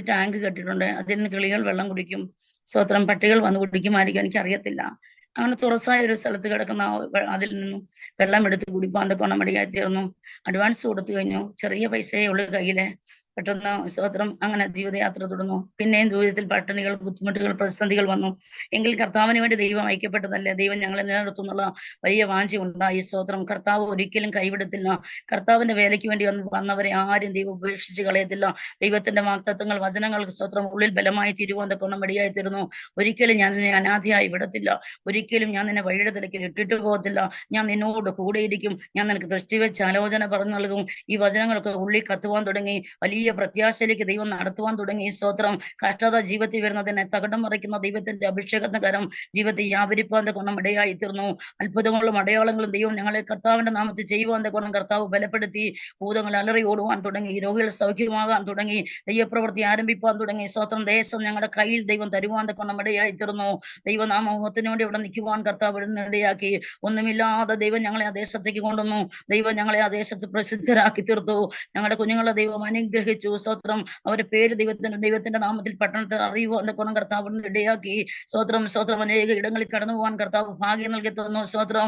ടാങ്ക് കെട്ടിട്ടുണ്ട്, അതിൽ നിന്ന് കിളികൾ വെള്ളം കുടിക്കും. സ്തോത്രം. പട്ടികൾ വന്ന് കുടിക്കുമായിരിക്കും, എനിക്കറിയത്തില്ല. അങ്ങനെ തുറസായ ഒരു സ്ഥലത്ത് കിടക്കുന്ന അതിൽ നിന്നും വെള്ളം എടുത്ത് കുടിപ്പാൻ തൊക്കെ മടിയായി തീർന്നു. അഡ്വാൻസ് കൊടുത്തു കഴിഞ്ഞു. ചെറിയ പൈസയേ ഉള്ളൂ കയ്യില്. പെട്ടെന്ന് സ്തോത്രം അങ്ങനെ ജീവിതയാത്ര തുടർന്നു. പിന്നെയും ജീവിതത്തിൽ പട്ടിണികൾ, ബുദ്ധിമുട്ടുകൾ, പ്രതിസന്ധികൾ വന്നു. എങ്കിൽ കർത്താവിന് വേണ്ടി ദൈവം ഐക്യപ്പെട്ടതല്ലേ, ദൈവം ഞങ്ങളെ നിലനിർത്തുന്നുള്ള വലിയ വാഞ്ച ഉണ്ടായി. സ്തോത്രം. കർത്താവ് ഒരിക്കലും കൈവിടത്തില്ല. കർത്താവിന്റെ വേലയ്ക്ക് വേണ്ടി വന്നവരെ ആരും ദൈവം ഉപേക്ഷിച്ച് കളയത്തില്ല. ദൈവത്തിന്റെ വാഗ്ദത്തങ്ങൾ, വചനങ്ങൾ സ്തോത്രം ഉള്ളിൽ ബലമായി തീരുവാൻ തക്കവണ്ണം ഇടയായി തീർന്നു. ഒരിക്കലും ഞാൻ നിന്നെ അനാഥയായി വിടത്തില്ല. ഒരിക്കലും ഞാൻ നിന്നെ വഴിയുടെ തലയ്ക്ക് ഇട്ടിട്ട് പോകത്തില്ല. ഞാൻ നിന്നോട് കൂടെയിരിക്കും. ഞാൻ നിനക്ക് ദൃഷ്ടി വെച്ച് ആലോചന പറഞ്ഞു നൽകും. ഈ വചനങ്ങളൊക്കെ ഉള്ളിൽ കത്തുവാൻ തുടങ്ങി. വലിയ പ്രത്യാശയിലേക്ക് ദൈവം നടത്തുവാൻ തുടങ്ങി. സ്തോത്രം. കഷ്ടത ജീവിതത്തിൽ വരുന്നതിനെ തകടം മറിക്കുന്ന ദൈവത്തിന്റെ അഭിഷേകത്തിന്റെ കരം ജീവിതത്തിൽ വ്യാപരിപ്പാൻ തക്കവണ്ണം ഇടയായി തീർന്നു. അത്ഭുതങ്ങളും അടയാളങ്ങളും ദൈവം ഞങ്ങളെ കർത്താവിന്റെ നാമത്തിൽ ചെയ്യുവാൻ തക്കവണ്ണം കർത്താവ് ബലപ്പെടുത്തി. ഭൂതങ്ങൾ അലറി ഓടുവാൻ തുടങ്ങി. രോഗികൾ സൗഖ്യമാകാൻ തുടങ്ങി. ദൈവപ്രവൃത്തി ആരംഭിപ്പാൻ തുടങ്ങി. സ്തോത്രം. ദേശം ഞങ്ങളുടെ കയ്യിൽ ദൈവം തരുവാൻ തക്കവണ്ണം ഇടയായി തീർന്നു. ദൈവനാമത്തിന് വേണ്ടി ഇവിടെ നിൽക്കുവാൻ കർത്താവ് ഇടയാക്കി. ഒന്നുമില്ലാതെ ദൈവം ഞങ്ങളെ ആ ദേശത്തേക്ക് കൊണ്ടുവന്നു. ദൈവം ഞങ്ങളെ ആ ദേശത്ത് പ്രസിദ്ധരാക്കി തീർത്തു. ഞങ്ങളുടെ കുഞ്ഞുങ്ങളെ ദൈവം അനുഗ്രഹിച്ചു. സ്തോത്രം. അവരുടെ പേര് ദൈവത്തിന്റെ നാമത്തിൽ പട്ടണത്തിൽ അറിയുവാൻ തക്കവണ്ണം കർത്താവ് ഇടയാക്കി. സ്തോത്രം. സ്തോത്രം. അനേക ഇടങ്ങളിൽ കടന്നു പോകാൻ കർത്താവ് ഭാഗ്യം നൽകി തന്നു. സ്തോത്രം.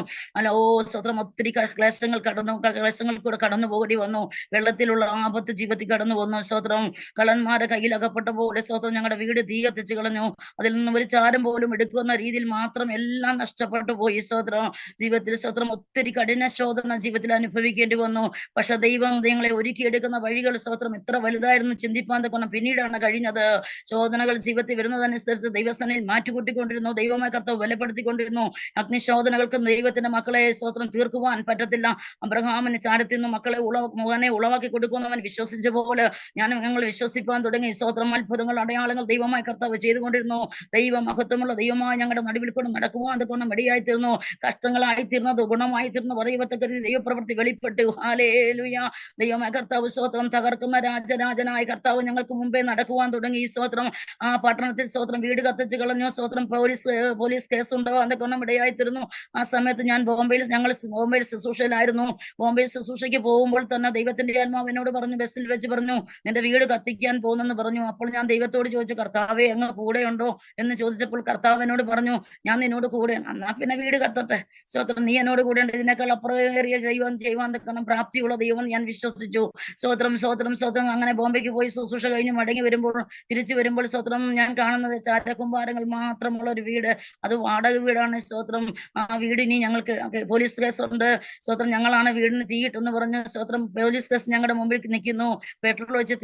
സ്തോത്രം. ഒത്തിരി ക്ലേശങ്ങൾ കൂടെ കടന്നു പോകേണ്ടി വന്നു. വെള്ളത്തിലുള്ള ആപത്ത് ജീവിതത്തിൽ കടന്നു വന്നു. സ്തോത്രം. കള്ളന്മാരുടെ കയ്യിൽ അകപ്പെട്ട പോലെ സ്തോത്രം ഞങ്ങളുടെ വീട് തീ കത്തിച്ചു കളഞ്ഞു. അതിൽ നിന്നും ഒരു ചാരം പോലും എടുക്കുന്ന രീതിയിൽ മാത്രം എല്ലാം നഷ്ടപ്പെട്ടു പോയി. സ്തോത്രം. ജീവിതത്തിൽ സ്തോത്രം ഒത്തിരി കഠിന ശോധന ജീവിതത്തിൽ അനുഭവിക്കേണ്ടി വന്നു. പക്ഷെ ദൈവം നിങ്ങളെ ഒരുക്കിയെടുക്കുന്ന വഴികൾ സ്തോത്രം ഇത്ര വലുതായിരുന്നു ചിന്തിപ്പാൻ തക്കണം പിന്നീടാണ് കഴിഞ്ഞത്. ശോധനകൾ ജീവിതത്തിൽ വരുന്നതനുസരിച്ച് ദൈവസനയിൽ മാറ്റിക്കൂട്ടിക്കൊണ്ടിരുന്നു. ദൈവമായ കർത്താവ് ബലപ്പെടുത്തിക്കൊണ്ടിരുന്നു. അഗ്നിശോധനകൾക്ക് ദൈവത്തിന്റെ മക്കളെ സ്തോത്രം തീർക്കുവാൻ പറ്റത്തില്ല. അബ്രഹാമിന് ചാരത്തിൽ നിന്ന് മകനെ ഉളവാക്കി കൊടുക്കുന്നവൻ വിശ്വസിച്ച പോലെ ഞങ്ങൾ വിശ്വസിപ്പാൻ തുടങ്ങി. സ്തോത്രം. അത്ഭുതങ്ങൾ അടയാളങ്ങൾ ദൈവമായ കർത്താവ് ചെയ്തുകൊണ്ടിരുന്നു. ദൈവ മഹത്വമുള്ള ദൈവമായി ഞങ്ങളുടെ നടുവിൽ കൂടെ നടക്കുവാൻ തക്കണം ഇടയായിത്തീർന്നു. കഷ്ടങ്ങളായിത്തീർന്നത് ഗുണമായി തീർന്നു പറയത്തക്ക ദൈവപ്രവൃത്തി വെളിപ്പെട്ടു. ഹല്ലേലൂയ. ദൈവമായ കർത്താവ് സ്തോത്രം. തകർക്കുന്ന രാജനായ കർത്താവ് ഞങ്ങൾക്ക് മുമ്പേ നടക്കുവാൻ തുടങ്ങി. സ്തോത്രം. ആ പട്ടണത്തിൽ സ്തോത്രം വീട് കത്തിച്ച് കളഞ്ഞു. സ്തോത്രം. പോലീസ് കേസ് ഉണ്ടാവാൻ തക്കണം ഇടയായിത്തീർന്നു. ആ സമയത്ത് ഞാൻ ഞങ്ങൾ ബോംബെയിൽ ശുശ്രൂഷയിലായിരുന്നു. ബോംബെയിൽ ശുശ്രൂഷയ്ക്ക് പോകുമ്പോൾ തന്നെ ദൈവത്തിന്റെ ആത്മാവ് എന്നോട് പറഞ്ഞു, ബസ്സിൽ വെച്ച് പറഞ്ഞു, നിന്റെ വീട് കത്തിക്കാൻ പോകുന്നെന്ന് പറഞ്ഞു. അപ്പോൾ ഞാൻ ദൈവത്തോട് ചോദിച്ചു, കർത്താവേ അങ്ങ് കൂടെ ഉണ്ടോ എന്ന് ചോദിച്ചപ്പോൾ കർത്താവ് എന്നോട് പറഞ്ഞു, ഞാൻ നിന്നോട് കൂടെ. എന്നാ പിന്നെ വീട് കത്തട്ടെ. സ്തോത്രം. നീ എന്നോട് കൂടെ ഉണ്ട്. ഇതിനേക്കാൾ അപ്പുറമേറിയ ചെയ്യുവാൻ തക്കണം പ്രാപ്തിയുള്ള ദൈവം ഞാൻ വിശ്വസിച്ചു. സ്തോത്രം. സ്തോത്രം. സ്തോത്രം. അങ്ങനെ ബോംബെക്ക് പോയി ശുശ്രൂഷ കഴിഞ്ഞ് തിരിച്ചു വരുമ്പോൾ സ്തോത്രം ഞാൻ കാണുന്നത് ചാരക്കുമ്പാരങ്ങൾ മാത്രമുള്ള ഒരു വീട്. അത് വാടക വീടാണ്. സ്തോത്രം. ആ വീടിനി ഞങ്ങൾക്ക് പോലീസ് കേസുണ്ട്. സ്തോത്രം. ഞങ്ങളാണ് വീടിന് തീയിട്ടെന്ന് പറഞ്ഞു. സ്തോത്രം. പോലീസ് കേസ് ഞങ്ങളുടെ മുമ്പിൽ നിൽക്കുന്നു. പെട്രോൾ വെച്ച്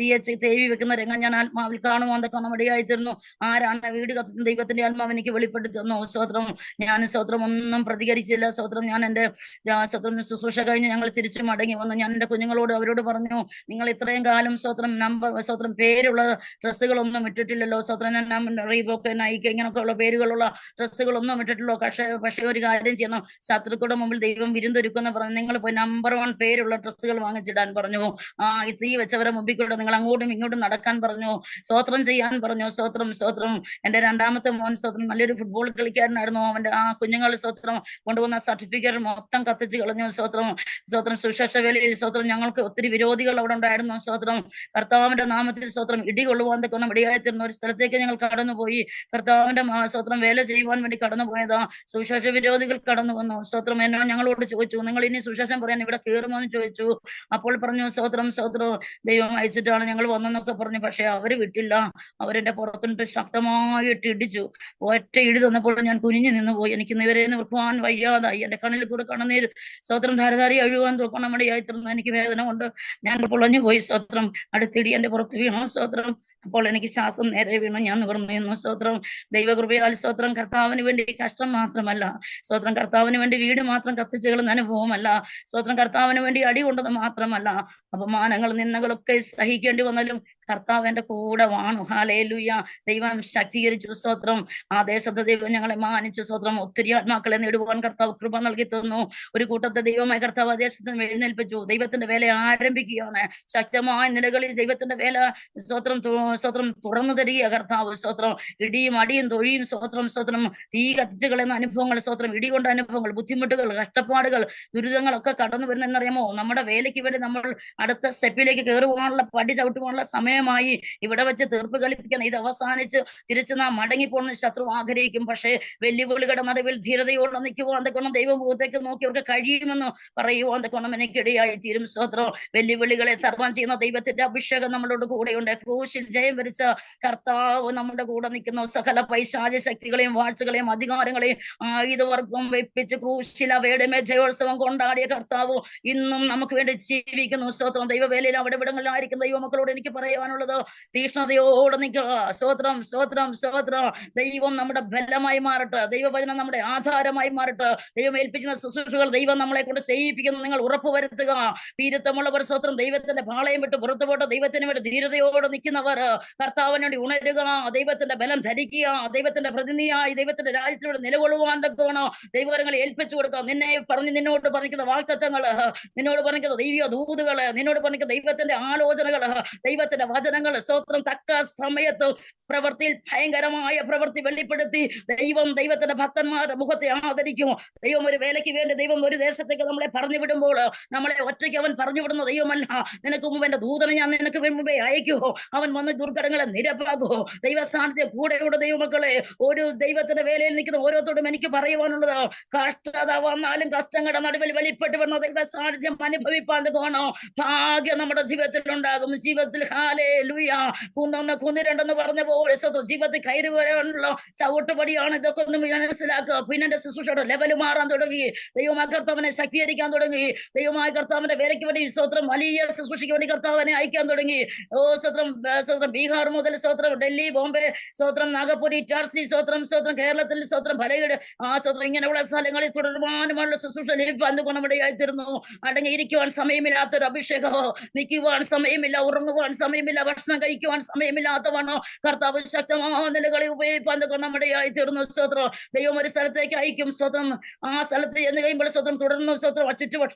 തേവി വെക്കുന്ന രംഗം ഞാൻ ആത്മാവിൽ കാണുവാൻ തക്കണം ഇടയായിത്തീർന്നു. ആരാണ് വീട് കത്തിച്ച ദൈവത്തിന്റെ ആത്മാവ് എനിക്ക് വെളിപ്പെടുത്തി തന്നു. സ്തോത്രം. ഞാൻ സ്തോത്രം ഒന്നും പ്രതികരിച്ചില്ല. സ്തോത്രം. ഞാൻ എന്റെ സ്തോത്രം ശുശ്രൂഷ കഴിഞ്ഞ് ഞങ്ങൾ തിരിച്ചു മടങ്ങി വന്നു. ഞാൻ എന്റെ കുഞ്ഞുങ്ങളോട് അവരോട് പറഞ്ഞു, നിങ്ങൾ ഇത്രയും കാലം സ്തോത്രം സ്തോത്രം പേരുള്ള ഡ്രസ്സുകളൊന്നും ഇട്ടിട്ടില്ലല്ലോ. സ്തോത്രം. ഞാൻ റീബോക്ക്, നൈക്ക് ഇങ്ങനെയൊക്കെ ഉള്ള പേരുകളുള്ള ഡ്രസ്സുകളൊന്നും ഇട്ടിട്ടില്ലോ. പക്ഷേ ഒരു കാര്യം ചെയ്യണം, ശത്രുക്കളുടെ മുമ്പിൽ ദൈവം വിരുന്നൊരുക്കുന്ന പറഞ്ഞു. നിങ്ങൾ പോയി നമ്പർ 1 പേരുള്ള ഡ്രസ്സുകൾ വാങ്ങിച്ചിടാൻ പറഞ്ഞു. തീ വെച്ചവരെ മുമ്പിൽ കൂടെ നിങ്ങൾ അങ്ങോട്ടും ഇങ്ങോട്ടും നടക്കാൻ പറഞ്ഞു. സ്തോത്രം ചെയ്യാൻ പറഞ്ഞു. സ്തോത്രം. സ്തോത്രം. എന്റെ രണ്ടാമത്തെ മോൻ സ്തോത്രം നല്ലൊരു ഫുട്ബോൾ കളിക്കാരനായിരുന്നു. അവന്റെ ആ കുഞ്ഞുങ്ങൾ സ്തോത്രം കൊണ്ടുവന്ന സർട്ടിഫിക്കറ്റ് മൊത്തം കത്തിച്ച് കളഞ്ഞു. സ്തോത്രം. സ്തോത്രം. സുശേഷ വേലയിൽ സ്തോത്രം ഞങ്ങൾക്ക് ഒത്തിരി വിരോധികൾ അവിടെ ഉണ്ടായിരുന്നു. സ്തോത്രം. കർത്താവിന്റെ നാമത്തിൽ സ്തോത്രം ഇടി കൊള്ളുവാൻ തക്കണം ഇടയായിത്തീർന്ന ഒരു സ്ഥലത്തേക്ക് ഞങ്ങൾ കടന്നുപോയി. കർത്താവിന്റെ സ്തോത്രം വേല ചെയ്യുവാൻ വേണ്ടി കടന്നുപോയതാ. സുശേഷ വിരോധികൾ കടന്നു വന്നു. സ്തോത്രം. എന്നോട് ഞങ്ങളോട് ചോദിച്ചു, നിങ്ങൾ ഇനി സുശേഷം പറയാൻ ഇവിടെ കയറുമോ എന്ന് ചോദിച്ചു. അപ്പോൾ പറഞ്ഞു, സ്തോത്രം. സ്തോത്രം. ദൈവം അയച്ചിട്ടാണ് ഞങ്ങൾ വന്നെന്നൊക്കെ പറഞ്ഞു. പക്ഷെ അവര് വിട്ടില്ല. അവരെന്റെ പുറത്തിട്ട് ശക്തമായിട്ട് ഇടിച്ചു. ഒറ്റ ഇടി തന്നപ്പോൾ ഞാൻ കുനിഞ്ഞു നിന്ന് പോയി. എനിക്ക് ഇവരെ നിർത്തുവാൻ വയ്യാതായി. എന്റെ കണ്ണിൽ കൂടെ കണ്ണുനീര് സ്തോത്രം ധാരധാരി അഴുവാൻ തോക്കണം മടിയായിത്തീർന്നു. എനിക്ക് വേദന കൊണ്ട് ഞാൻ പൊളഞ്ഞു പോയി. സ്തോത്രം. അടുത്തിടി എന്റെ പുറത്ത് വീണു. സ്തോത്രം. അപ്പോൾ എനിക്ക് ശ്വാസം നേരെ വീണു. ഞാൻ നിവർന്നു നിന്നു. സ്തോത്രം. ദൈവകൃപയാൽ സ്തോത്രം. കർത്താവിന് വേണ്ടി കഷ്ടം മാത്രമല്ല, സ്തോത്രം. കർത്താവിന് വേണ്ടി വീട് മാത്രം കത്തിച്ചു കളയുന്ന അനുഭവമല്ല. സ്തോത്രം. കർത്താവിന് വേണ്ടി അടി കൊണ്ടത് മാത്രമല്ല, അപമാനങ്ങൾ നിന്ദകളൊക്കെ സഹിക്കേണ്ടി വന്നാലും കർത്താവ് എന്റെ കൂടെ വാണു. ഹല്ലേലൂയ. ദൈവം ശക്തീകരിച്ചു. സ്തോത്രം. ആ ദേശത്തെ ദൈവം ഞങ്ങളെ മാനിച്ചു. സ്തോത്രം. ഒത്തിരി ആത്മാക്കളെ നേടുവാൻ കർത്താവ് കൃപ നൽകി തന്നു. ഒരു കൂട്ടത്തെ ദൈവമായ കർത്താവ് ആ ദേശത്തിന് എഴുന്നേൽപ്പിച്ചു. ദൈവത്തിന്റെ വേല ആരംഭിക്കുകയാണ്. ശക്തമായ നിലകളിൽ ദൈവത്തിന്റെ വേല സ്തോത്രം സ്തോത്രം തുറന്നു തരിക കർത്താവ്. സ്തോത്രം. ഇടിയും അടിയും തൊഴിയും സ്തോത്രം. സ്തോത്രം. തീ കത്തിച്ചു കളയുന്ന അനുഭവങ്ങൾ, സ്തോത്രം. ഇടികൊണ്ട അനുഭവങ്ങൾ, ബുദ്ധിമുട്ടുകൾ, കഷ്ടപ്പാടുകൾ, ദുരിതങ്ങളൊക്കെ കടന്നു വരുന്നറിയാമോ? നമ്മുടെ വേലയ്ക്ക് വേണ്ടി നമ്മൾ അടുത്ത സ്റ്റെപ്പിലേക്ക് കയറുവാനുള്ള പടി ചവിട്ടുവാനുള്ള സമയമായി. ഇവിടെ വെച്ച് തീർപ്പ് കൽപ്പിക്കണം. ഇത് അവസാനിച്ച് തിരിച്ച് നാം മടങ്ങിപ്പോണെന്ന് ശത്രു ആഗ്രഹിക്കും. പക്ഷേ വെല്ലുവിളികളുടെ നടുവിൽ ധീരതയോടെ നിൽക്കുവാൻ തക്കണം ദൈവമുഖത്തേക്ക് നോക്കി അവർക്ക് കഴിയുമെന്ന് പറയുവാൻ തക്കണം എനിക്കിടയായി തീരും. സ്തോത്രം. വെല്ലുവിളികളെ തരണം ചെയ്യുന്ന ദൈവത്തിന് ദൈവത്തിന്റെ അഭിഷേകം നമ്മളോട് കൂടെയുണ്ട്. ക്രൂശിൽ ജയം വരിച്ച കർത്താവ് നമ്മുടെ കൂടെ നിൽക്കുന്നു. സകല പൈശാച ശക്തികളെയും വാഴ്ചകളെയും അധികാരങ്ങളെയും ആയുധവർഗം വെപ്പിച്ച് ക്രൂശിൽ അവയുടെ മേൽ ജയോത്സവം കൊണ്ടാടിയ കർത്താവ് ഇന്നും നമുക്ക് വേണ്ടി ജീവിക്കുന്നു. സ്തോത്രം. ദൈവവേലയിൽ അവിടെ ഇവിടങ്ങളിലായിരിക്കും ദൈവമക്കളോട് എനിക്ക് പറയാനുള്ളത്, തീഷ്ണതയോടെ നിൽക്കുക. സ്തോത്രം, സ്തോത്രം, സ്തോത്രം. ദൈവം നമ്മുടെ ബലമായി മാറട്ടെ, ദൈവവചനം നമ്മുടെ ആധാരമായി മാറട്ടെ. ദൈവം ഏൽപ്പിക്കുന്ന ശുശ്രൂഷകൾ ദൈവം നമ്മളെ കൊണ്ട് ചെയ്യിപ്പിക്കുന്നു. നിങ്ങൾ ഉറപ്പുവരുത്തുക. വീരത്വമുള്ളവർ സ്തോത്രം ദൈവത്തിന്റെ പാളയം വിട്ട് പുറത്തു പോട്ടെ. ദൈവത്തിന് വേണ്ടി ധീരതയോടെ നിൽക്കുന്നവർ കർത്താവിന് വേണ്ടി ഉണരുക, ദൈവത്തിന്റെ ബലം ധരിക്കുക, ദൈവത്തിന്റെ പ്രതിനിധിയായി ദൈവത്തിന്റെ രാജ്യത്തിലൂടെ നിലകൊള്ളുവാൻ തക്കവണോ ദൈവകരങ്ങളെ ഏൽപ്പിച്ചു കൊടുക്കുക. നിന്നോട് പറഞ്ഞിരിക്കുന്ന വാക്തത്വങ്ങള്, നിന്നോട് പറഞ്ഞിരിക്കുന്ന ദൈവിക ദൂതുകള്, നിന്നോട് പറഞ്ഞിരിക്കുന്ന ദൈവത്തിന്റെ ആലോചനകള്, ദൈവത്തിന്റെ വചനങ്ങൾ സ്തോത്രം തക്ക സമയത്ത് പ്രവൃത്തിയിൽ ഭയങ്കരമായ പ്രവൃത്തി വെളിപ്പെടുത്തി ദൈവത്തിന്റെ ഭക്തന്മാരുടെ മുഖത്തെ ആദരിക്കും. ദൈവം ഒരു വേലയ്ക്ക് വേണ്ടി ദൈവം ഒരു ദേശത്തേക്ക് നമ്മളെ പറഞ്ഞു വിടുമ്പോൾ നമ്മളെ ഒറ്റയ്ക്ക് അവൻ പറഞ്ഞു വിടുന്ന ദൈവമല്ല. നിനക്ക് മുമ്പ് എന്റെ ദൂതനെ ഞാൻ നിനക്ക് മുമ്പേ അയക്കുവോ, അവൻ വന്ന് ദുർഘടങ്ങളെ നിരപ്പാകുവോ. ദൈവ സാന്നിധ്യം കൂടെയുള്ള ദൈവമക്കളെ, ഒരു ദൈവത്തിന്റെ വേലയിൽ നിൽക്കുന്ന ഓരോരുത്തരോടും എനിക്ക് പറയുവാനുള്ളത്, കഷ്ടത വന്നാലും കഷ്ടങ്ങളുടെ നടുവിൽ വെളിപ്പെട്ട് വന്ന ദൈവ സാന്നിധ്യം അനുഭവിപ്പാൻ കാണോ ഭാഗ്യം നമ്മുടെ ജീവിതത്തിൽ ഉണ്ടാകും. ജീവിതത്തിൽ ഹല്ലേലൂയ കുന്നിരണ്ടെന്ന് പറഞ്ഞ പോലെ ജീവിതത്തിൽ കയറി വരാനുള്ള ചവിട്ടുപടിയാണ്. ഇതൊക്കെ ഒന്ന് മനസ്സിലാക്കുക. പിന്നെ എന്റെ ശുശ്രൂഷയുടെ ലെവല് മാറാൻ തുടങ്ങി. ദൈവമായ കർത്താവിനെ ശക്തീകരിക്കാൻ തുടങ്ങി. ദൈവമായ കർത്താവിന്റെ വേലയ്ക്ക് വേണ്ടി സ്വത്രം വലിയ ശുശ്രൂഷയ്ക്ക് വേണ്ടി കർത്താവിനെ അയക്കാൻ തുടങ്ങി. സ്വത്രം ബീഹാർ മുതൽ സ്വത്രം ഡൽഹി, ബോംബെ, സ്വത്രം നാഗപുരി, ടാർസി, സ്വത്രം കേരളത്തിൽ സ്വത്രം പലയിട സ്വത്രം ഇങ്ങനെയുള്ള സ്ഥലങ്ങളിൽ തുടർമാനമുള്ള ശുശ്രൂഷ ലഭിക്കാൻ ഗുണമിടയായിത്തീർന്നു. അടങ്ങിയിരിക്കുവാൻ സമയമില്ലാത്തൊരു അഭിഷേകമോ, നിൽക്കുവാൻ സമയമില്ല, ഉറങ്ങുവാൻ സമയമില്ല, ഭക്ഷണം കഴിക്കുവാൻ സമയമില്ലാത്തവണ്ണോ കർത്താവ് ശക്തമായ നിലകളിൽ ഉപയോഗിപ്പാൻ ഗുണമിടയായി തീർന്നു. സ്വത്രം ദൈവം ഒരു സ്ഥലത്തേക്ക് അയക്കും. സ്വത്രം ആ സ്ഥലത്ത് എന്ന് കഴിയുമ്പോൾ സ്വത്രം തുടർന്ന് സ്വത്രം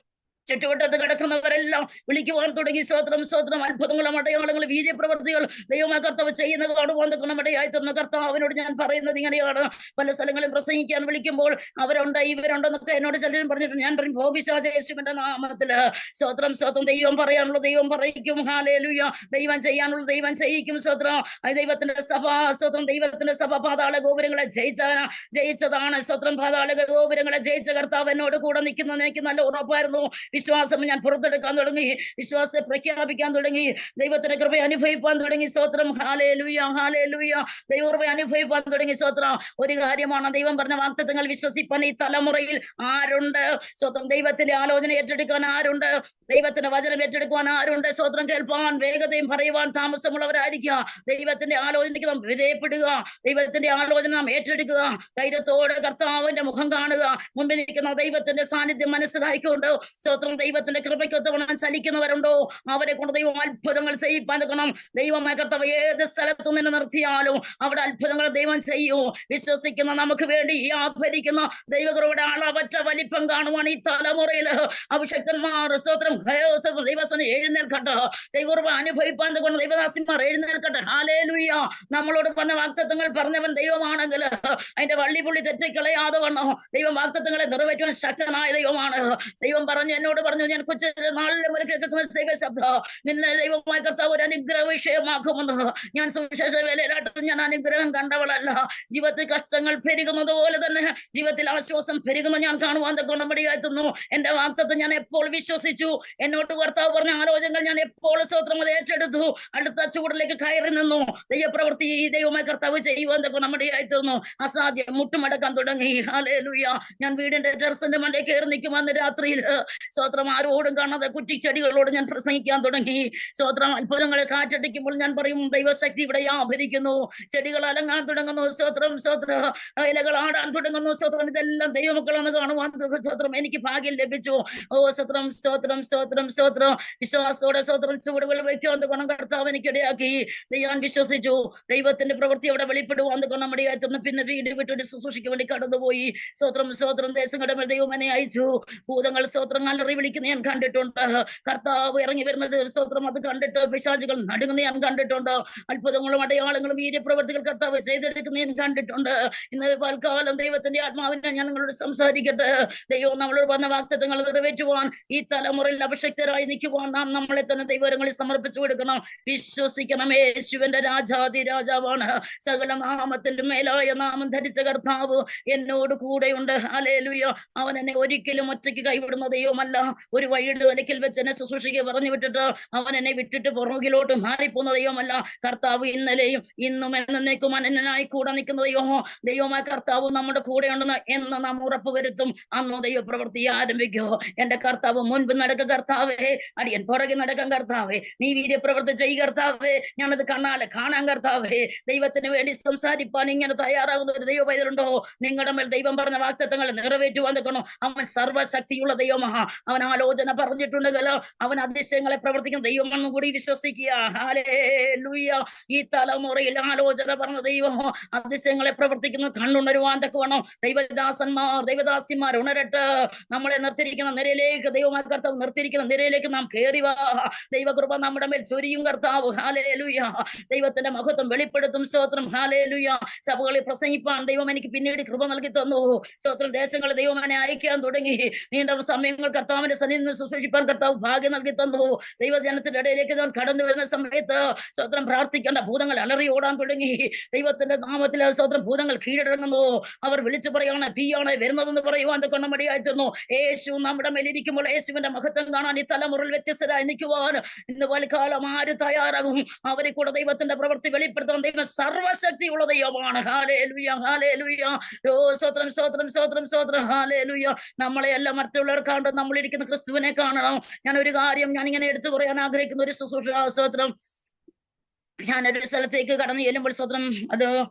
ചുറ്റുവട്ടത്ത് കിടക്കുന്നവരെല്ലാം വിളിക്കുവാൻ തുടങ്ങി. സ്വത്രം അത്ഭുതങ്ങളും അടയാളങ്ങളും വീര്യപ്രവർത്തികൾ ദൈവമായ കർത്താവ് ചെയ്യുന്നത് കാണുവാൻ ഗുണമിടയായി തീർന്നു. കർത്താവിനോട് ഞാൻ പറയുന്നത് ഇങ്ങനെയാണ്, പല സ്ഥലങ്ങളും പ്രസംഗിക്കാൻ വിളിക്കുമ്പോൾ അവരുണ്ട് ഇവരുണ്ടെന്നൊക്കെ എന്നോട് ചിലരും പറഞ്ഞിട്ടുണ്ട്. ഞാൻ പറയും പിശാച യേശുവിന്റെ നാമത്തില് സ്വത്രം ദൈവം പറയാനുള്ള ദൈവം പറയിക്കും. ഹല്ലേലൂയ. ദൈവം ചെയ്യാനുള്ള ദൈവം ചെയ്യിക്കും. സ്വത്രം ദൈവത്തിന്റെ സഭ പാതാള ഗോപുരങ്ങളെ ജയിച്ചതാണ്. സ്വത്രം പാതാള ഗോപുരങ്ങളെ ജയിച്ച കർത്താവ് എന്നോട് കൂടെ നിൽക്കുന്നത് എനിക്ക് നല്ല ഉറപ്പായിരുന്നു. വിശ്വാസം ഞാൻ പുറത്തെടുക്കാൻ തുടങ്ങി, വിശ്വാസത്തെ പ്രഖ്യാപിക്കാൻ തുടങ്ങി, ദൈവത്തിന്റെ കൃപ അനുഭവിപ്പാൻ തുടങ്ങി. സ്വത്രം ഹല്ലേലൂയ, ഹല്ലേലൂയ. ദൈവകൃപ അനുഭവിപ്പാൻ തുടങ്ങി. സ്വത്രം ഒരു കാര്യമാണ്, ദൈവം പറഞ്ഞ വാഗ്ദത്തങ്ങൾ വിശ്വസിപ്പാൻ ഈ തലമുറയിൽ ആരുണ്ട്? സ്വത്രം ദൈവത്തിന്റെ ആലോചന ഏറ്റെടുക്കാൻ ആരുണ്ട്? ദൈവത്തിന്റെ വചനം ഏറ്റെടുക്കുവാൻ ആരുണ്ട്? സ്വത്രം കേൾപ്പാൻ വേഗതയും പറയുവാൻ താമസമുള്ളവരായിരിക്കുക. ദൈവത്തിന്റെ ആലോചനയ്ക്ക് നാം വിധേയപ്പെടുക, ദൈവത്തിന്റെ ആലോചന നാം ഏറ്റെടുക്കുക, ധൈര്യത്തോടെ കർത്താവിന്റെ മുഖം കാണുക, മുമ്പിൽ നിൽക്കുന്ന ദൈവത്തിന്റെ സാന്നിധ്യം മനസ്സിലായിക്കൊണ്ട് സ്വത്രം ദൈവത്തിന്റെ കൃപയ്ക്കൊത്തവണ്ണം ചലിക്കുന്നവരുണ്ടോ അവരെ കൊണ്ട് ദൈവം അത്ഭുതങ്ങൾ ചെയ്യിപ്പാൻ നിൽക്കണം. ദൈവമായ കർത്താവ് ഏത് സ്ഥലത്തു നിന്ന് നിർത്തിയാലും അവിടെ അത്ഭുതങ്ങൾ ദൈവം ചെയ്യൂ. വിശ്വസിക്കുന്ന നമുക്ക് വേണ്ടി ആഭരിക്കുന്ന ദൈവകൃപയുടെ അളവറ്റ വലിപ്പം കാണുവാൻ ഈ തലമുറയിൽ അഭിഷക്തന്മാർ സ്വത്രം ദൈവസന എഴുന്നേൽക്കട്ടെ. ദൈവകൃപ അനുഭവിപ്പാൻ കൊണ്ട് ദൈവദാസിമാർ എഴുന്നേൽക്കട്ടെ. ഹല്ലേലൂയ. നമ്മളോട് പറഞ്ഞ വാഗ്ദത്തങ്ങൾ പറഞ്ഞവൻ ദൈവമാണെങ്കിൽ അതിന്റെ വള്ളിപുള്ളി തെറ്റിക്കളയാതെ വണ്ണോ ദൈവം വാഗ്ദത്തങ്ങളെ നിറവേറ്റുവാൻ ശക്തനായ ദൈവമാണ്. ദൈവം എന്നോട് പറഞ്ഞു, ഞാൻ കൊച്ചു നാളിലെ മുതൽ കേൾക്കുന്ന ശബ്ദം നിന്നെ ദൈവമായ കർത്താവ് ഒരു അനുഗ്രഹ വിഷയമാക്കുമെന്ന്. ഞാൻ സുവിശേഷ വേലയിലായിട്ടും ഞാൻ അനുഗ്രഹം കണ്ടവളല്ല. ജീവിതത്തിൽ കഷ്ടങ്ങൾ പെരുകുന്നത് പോലെ തന്നെ ജീവിതത്തിൽ ആശ്വാസം പെരുകുന്ന ഞാൻ കാണുവാൻ ഗുണമടിയായിരുന്നു. എന്റെ വാഗ്ദത്തം ഞാൻ എപ്പോൾ വിശ്വസിച്ചു, എന്നോട് കർത്താവ് പറഞ്ഞ ആലോചനകൾ ഞാൻ എപ്പോൾ സ്വത്രം അത് ഏറ്റെടുത്തു, അടുത്ത ചൂടിലേക്ക് കയറി നിന്നു. ദൈവപ്രവൃത്തി ഈ ദൈവമായ കർത്താവ് ചെയ്യുവാൻ ഗുണമടിയായിരുന്നു. അസാധ്യം മുട്ടുമടക്കാൻ തുടങ്ങി. ഹല്ലേലൂയ. ഞാൻ വീടിന്റെ ടെറസിന്റെ മണ്ടേ കയറി നിൽക്കുമെന്ന് രാത്രിയിൽ സ്വത്രം ആരോടും കാണാതെ കുറ്റിച്ചെടികളോട് ഞാൻ പ്രസംഗിക്കാൻ തുടങ്ങി. സ്വത്രം അത്ഭുതങ്ങളെ കാറ്റടിക്കുമ്പോൾ ഞാൻ പറയും ദൈവശക്തി ഇവിടെ ആഭരിക്കുന്നു. ചെടികൾ അലങ്ങാൻ തുടങ്ങുന്നു. സ്വത്രം ഇലകൾ ആടാൻ തുടങ്ങുന്നു. സ്വത്രം ഇതെല്ലാം ദൈവമക്കളാണ് കാണുവാൻ സ്വത്രം എനിക്ക് ഭാഗ്യം ലഭിച്ചു. സ്വത്രം വിശ്വാസത്തോടെ സ്വത്രം ചുവടുകൾ വയ്ക്കുവാൻ ഗുണം കർത്താവ് എനിക്കിടയാക്കി. ഞാൻ വിശ്വസിച്ചു. ദൈവത്തിന്റെ പ്രവൃത്തി അവിടെ വെളിപ്പെടുവാൻ ഗുണമടിയായിരുന്നു. പിന്നെ വീട് വിട്ടൊരു ശുശ്രൂഷയ്ക്ക് വേണ്ടി കടന്നുപോയി. സ്വത്രം ദേശങ്ങളുടെ മേൽ ദൈവം എന്നെ അയച്ചു. ഭൂതങ്ങൾ സ്വത്രം അലറി വിളിക്കുന്ന ഞാൻ കണ്ടിട്ടുണ്ട്. കർത്താവ് ഇറങ്ങി വരുന്നത് സ്വത്രം അത് കണ്ടിട്ട് പിശാചുകൾ നടുങ്ങുന്ന ഞാൻ കണ്ടിട്ടുണ്ട്. അത്ഭുതങ്ങളും അടയാളങ്ങളും വീര്യപ്രവൃത്തികൾ കർത്താവ് ചെയ്തെടുക്കുന്ന ഞാൻ കണ്ടിട്ടുണ്ട്. ഇന്ന് പൽക്കാലം ദൈവത്തിന്റെ ആത്മാവിനെ ഞാൻ നിങ്ങളോട് സംസാരിക്കട്ടെ. ദൈവം നമ്മളോട് വന്ന വാഗ്ദത്തങ്ങൾ നിറവേറ്റുവാൻ ഈ തലമുറയിൽ അഭിഷക്തരായി നിൽക്കുവാൻ നാം നമ്മളെ തന്നെ ദൈവങ്ങളിൽ സമർപ്പിച്ചു കൊടുക്കണം. വിശ്വസിക്കണം. യേശുവിന്റെ രാജാതി രാജാവാണ്. സകല നാമത്തിലും മേലായ നാമം ധരിച്ച കർത്താവ് എന്നോട് കൂടെയുണ്ട്. ഹല്ലേലൂയ. അവൻ എന്നെ ഒരിക്കലും ഒറ്റയ്ക്ക് കൈവിടുന്ന ദൈവമല്ല. ഒരു വഴിയുടെ ഒരിക്കൽ വെച്ച് എന്നെ ശുശ്രൂഷയ്ക്ക് പറഞ്ഞു വിട്ടിട്ട് അവൻ എന്നെ വിട്ടിട്ട് പുറകിലോട്ട് മാറിപ്പോന്ന ദൈവമല്ല. കർത്താവ് ഇന്നലെയും ഇന്നും എന്നേക്കും അനന്യനായി കൂടെ നിൽക്കുന്ന ദൈവമായ കർത്താവ് നമ്മുടെ കൂടെ ഉണ്ടെന്ന് എന്ന് നാം ഉറപ്പ് വരുത്തും. അന്ന് ദൈവപ്രവൃത്തി ആരംഭിക്കോ. എന്റെ കർത്താവ് മുൻപ് നടക്ക കർത്താവേ, അടിയൻ പുറകെ നടക്കാൻ കർത്താവേ, നീ വീര്യപ്രവൃത്തി ചെയ്യ കർത്താവേ, ഞാനത് കണ്ണാലെ കാണാൻ കർത്താവേ. ദൈവത്തിന് വേണ്ടി സംസാരിപ്പാൻ ഇങ്ങനെ തയ്യാറാകുന്ന ഒരു ദൈവ പൈതലുണ്ടോ? നിങ്ങളുടെ മേൽ ദൈവം പറഞ്ഞ വാഗ്ദത്തങ്ങൾ നിറവേറ്റുവാൻ നിൽക്കണോ? അവൻ സർവശക്തിയുള്ള ദൈവമഹാ. അവൻ ആലോചന പറഞ്ഞിട്ടുണ്ടെങ്കിലോ അവൻ അതിശയങ്ങളെ പ്രവർത്തിക്കുന്ന ദൈവമെന്നും കൂടി വിശ്വസിക്കുക. ഹല്ലേലൂയ. ഈ തലമുറയിൽ ആലോചന പറഞ്ഞ ദൈവം അതിശയങ്ങളെ പ്രവർത്തിക്കുന്ന കണ്ണുണരുവാൻ തക്കവണ്ണം ദൈവദാസിമാർ ഉണരട്ടെ. നമ്മളെ നിർത്തിയിരിക്കുന്ന നിരയിലേക്ക് ദൈവമായ കർത്താവ് നിർത്തിയിരിക്കുന്ന നിരയിലേക്ക് നാം കയറി വാ. ദൈവകൃപ നമ്മുടെ മേൽ ചൊരിയും കർത്താവ്. ഹല്ലേലൂയ. ദൈവത്തിന്റെ മഹത്വം വെളിപ്പെടുത്തും. സ്തോത്രം. ഹല്ലേലൂയ. സഭകളിൽ പ്രസംഗിപ്പാൻ ദൈവം എനിക്ക് പിന്നീട് കൃപ നൽകി തന്നു. സ്തോത്രം. ദേശങ്ങളെ ദൈവം എന്നെ അയക്കാൻ തുടങ്ങി. നീണ്ട സമയങ്ങൾ കർത്താവിന്റെ സന്നിധിയിൽ നിന്ന് ശുശ്രൂഷിപ്പാൻ കർത്താവ് ഭാഗ്യം നൽകി തന്നു. ദൈവജനത്തിന്റെ ഇടയിലേക്ക് ഞാൻ കടന്നു വരുന്ന സമയത്ത് സ്തോത്രം പ്രാർത്ഥിക്കേണ്ട ഭൂതങ്ങൾ അലറി ഓടാൻ തുടങ്ങി. ദൈവത്തിന്റെ നാമത്തിൽ സ്തോത്രം ഭൂതങ്ങൾ കീഴടങ്ങുന്നു. അവർ വിളിച്ചു പറയാണ് തീയാണ് വരുന്നതെന്ന് പറയുവാൻ കൊണ്ട് മടിയായിത്തീർന്നു. യേശു നമ്മുടെ മേലിരിക്കുമ്പോൾ യേശുവിന്റെ മഹത്വം കാണാൻ ഈ തലമുറയിൽ വ്യത്യസ്തരായി നിൽക്കുവാൻ ഇന്ന് വൽക്കാലം ആര് തയ്യാറാകും? അവരെ കൂടെ ദൈവത്തിന്റെ പ്രവൃത്തി വെളിപ്പെടുത്താൻ ദൈവം സർവശക്തിയുള്ള ദൈവമാണ്. ഹല്ലേലൂയ. ഹല്ലേലൂയ. ഓ സ്തോത്രം സ്തോത്രം സ്തോത്രം സ്തോത്രം. ഹല്ലേലൂയ. നമ്മളെ എല്ലാം മറ്റുള്ളവർ കാണും, നമ്മളിരിക്കുന്ന ക്രിസ്തുവിനെ കാണണം. ഞാൻ ഒരു കാര്യം ഇങ്ങനെ എടുത്തു പറയാൻ ആഗ്രഹിക്കുന്ന ഒരു ശുശ്രൂഷ. സ്തോത്രം. ഞാനൊരു സ്ഥലത്തേക്ക് കടന്നു ചെല്ലുമ്പോൾ സ്തോത്രം, അത്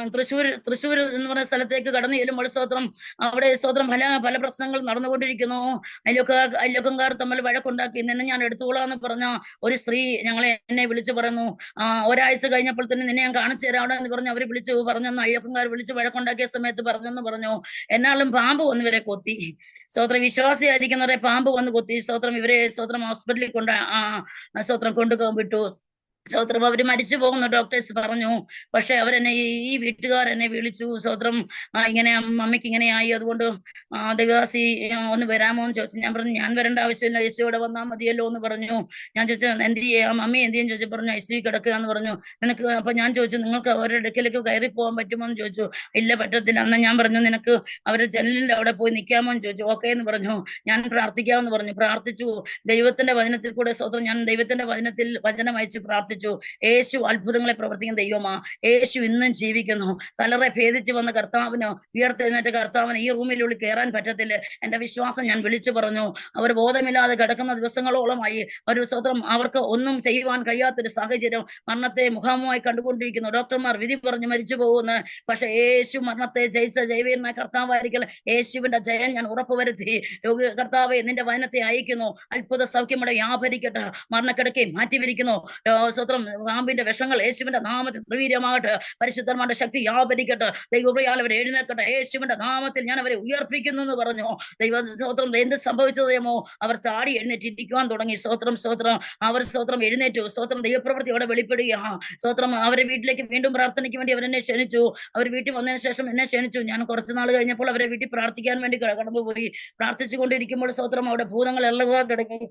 തൃശ്ശൂർ എന്ന് പറയുന്ന സ്ഥലത്തേക്ക് കടന്നു ചെല്ലുമ്പോൾ സ്തോത്രം, അവിടെ സ്തോത്രം പല പ്രശ്നങ്ങൾ നടന്നുകൊണ്ടിരിക്കുന്നു. അയൽവക്കംകാർ തമ്മിൽ വഴക്കുണ്ടാക്കി. നിന്നെ ഞാൻ എടുത്തുകൊള്ളാന്ന് പറഞ്ഞ ഒരു സ്ത്രീ എന്നെ വിളിച്ചു പറയുന്നു. ഒരാഴ്ച കഴിഞ്ഞപ്പോൾ തന്നെ നിന്നെ ഞാൻ കാണിച്ചു തരാം എന്ന് പറഞ്ഞ് അവര് വിളിച്ചു പറഞ്ഞെന്ന് അയൽവക്കംകാർ വിളിച്ച് വഴക്കുണ്ടാക്കിയ സമയത്ത് പറഞ്ഞു എന്നാലും പാമ്പ് വന്ന് ഇവരെ കൊത്തി. സ്തോത്രം. വിശ്വാസിയായിരിക്കുന്നവരെ പാമ്പ് വന്ന് കൊത്തി. സ്തോത്രം. ഇവരെ സ്തോത്രം ഹോസ്പിറ്റലിൽ സ്തോത്രം കൊണ്ടുവിട്ടു. സ്തോത്രം. അവര് മരിച്ചു പോകുന്നു ഡോക്ടേഴ്സ് പറഞ്ഞു. പക്ഷെ അവരെന്നെ ഈ വീട്ടുകാരെന്നെ വിളിച്ചു. സ്തോത്രം. ഇങ്ങനെ മമ്മിക്ക് ഇങ്ങനെ ആയി, അതുകൊണ്ട് ദൈവദാസി ഒന്ന് വരാമോ എന്ന് ചോദിച്ചു. ഞാൻ പറഞ്ഞു ഞാൻ വരേണ്ട ആവശ്യമില്ല, യേശുവിടെ വന്നാൽ മതിയല്ലോ എന്ന് പറഞ്ഞു. ഞാൻ ചോദിച്ചു എന്ത് ചെയ്യാം മമ്മി എന്ത് ചെയ്യാൻ ചോദിച്ചു. പറഞ്ഞു ഐസിയു കിടക്കുക എന്ന് പറഞ്ഞു. നിനക്ക് അപ്പൊ ഞാൻ ചോദിച്ചു നിങ്ങൾക്ക് അവരുടെ ഇടയ്ക്കിലേക്ക് കയറി പോകാൻ പറ്റുമോ എന്ന് ചോദിച്ചു. ഇല്ല പറ്റത്തില്ല. അന്ന് ഞാൻ പറഞ്ഞു നിനക്ക് അവരുടെ ജനലിന്റെ അവിടെ പോയി നിൽക്കാമോ എന്ന് ചോദിച്ചു. ഓക്കെ എന്ന് പറഞ്ഞു. ഞാൻ പ്രാർത്ഥിക്കാമെന്ന് പറഞ്ഞു. പ്രാർത്ഥിച്ചു. ദൈവത്തിന്റെ വചനത്തിൽ കൂടെ സ്തോത്രം ഞാൻ ദൈവത്തിന്റെ വചനം അയച്ചു പ്രാർത്ഥിച്ചു. യേശു അത്ഭുതങ്ങളെ പ്രവർത്തിക്കുന്ന ദൈവമാ. യേശു ഇന്നും ജീവിക്കുന്നു. കലറെ ഭേദിച്ചു വന്ന കർത്താവിനോ ഉയർത്തെഴുന്നേറ്റ കർത്താവിന് ഈ റൂമിനുള്ളിൽ കയറാൻ പറ്റത്തില്ല. എന്റെ വിശ്വാസം ഞാൻ വിളിച്ചു പറഞ്ഞു. അവർ ബോധമില്ലാതെ കിടക്കുന്ന ദിവസങ്ങളോളമായി ഒരു സ്തോത്രം അവർക്ക് ഒന്നും ചെയ്യുവാൻ കഴിയാത്തൊരു സാഹചര്യം മരണത്തെ മുഖാമുഖമായി കണ്ടുകൊണ്ടിരിക്കുന്നു. ഡോക്ടർമാർ വിധി പറഞ്ഞു മരിച്ചു പോകുന്നു. പക്ഷെ യേശു മരണത്തെ ജയിച്ച ജൈവീരനായ കർത്താവായിരിക്കൽ യേശുവിന്റെ ജയം ഞാൻ ഉറപ്പുവരുത്തി. കർത്താവെ നിന്റെ വചനത്തെ അയക്കുന്നു. അത്ഭുത സൗഖ്യമടെ വ്യാപരിക്കട്ടെ. മരണക്കിടക്കെ മാറ്റിവരിക്കുന്നു. സ്തോത്രം. പാമ്പിന്റെ വിഷങ്ങൾ യേശുവിന്റെ നാമത്തിൽ നിർവീര്യമാകട്ടെ. പരിശുദ്ധന്മാരുടെ ശക്തി വ്യാപരിക്കട്ടെ. ദൈവപ്രയാൽ അവർ എഴുന്നേൽക്കട്ടെ. യേശുവിന്റെ നാമത്തിൽ ഞാൻ അവരെ ഉയർപ്പിക്കുന്നു എന്ന് പറഞ്ഞു. ദൈവ സ്തോത്രം. എന്ത് സംഭവിച്ചതേമോ അവർ ചാടി എഴുന്നേറ്റിരിക്കുവാൻ തുടങ്ങി. സ്തോത്രം സ്തോത്രം. അവർ സ്തോത്രം എഴുന്നേറ്റു. സ്തോത്രം. ദൈവപ്രവൃത്തി അവിടെ വെളിപ്പെടുക. സ്തോത്രം. അവരെ വീട്ടിലേക്ക് വീണ്ടും പ്രാർത്ഥനയ്ക്ക് വേണ്ടി അവരെന്നെ ക്ഷണിച്ചു. അവർ വീട്ടിൽ വന്നതിന് ശേഷം എന്നെ ക്ഷണിച്ചു. ഞാൻ കുറച്ച് നാൾ കഴിഞ്ഞപ്പോൾ അവരെ വീട്ടിൽ പ്രാർത്ഥിക്കാൻ വേണ്ടി കടന്നുപോയി. പ്രാർത്ഥിച്ചു കൊണ്ടിരിക്കുമ്പോൾ സ്തോത്രം അവിടെ ഭൂതങ്ങൾ ഇളകാൻ തുടങ്ങി.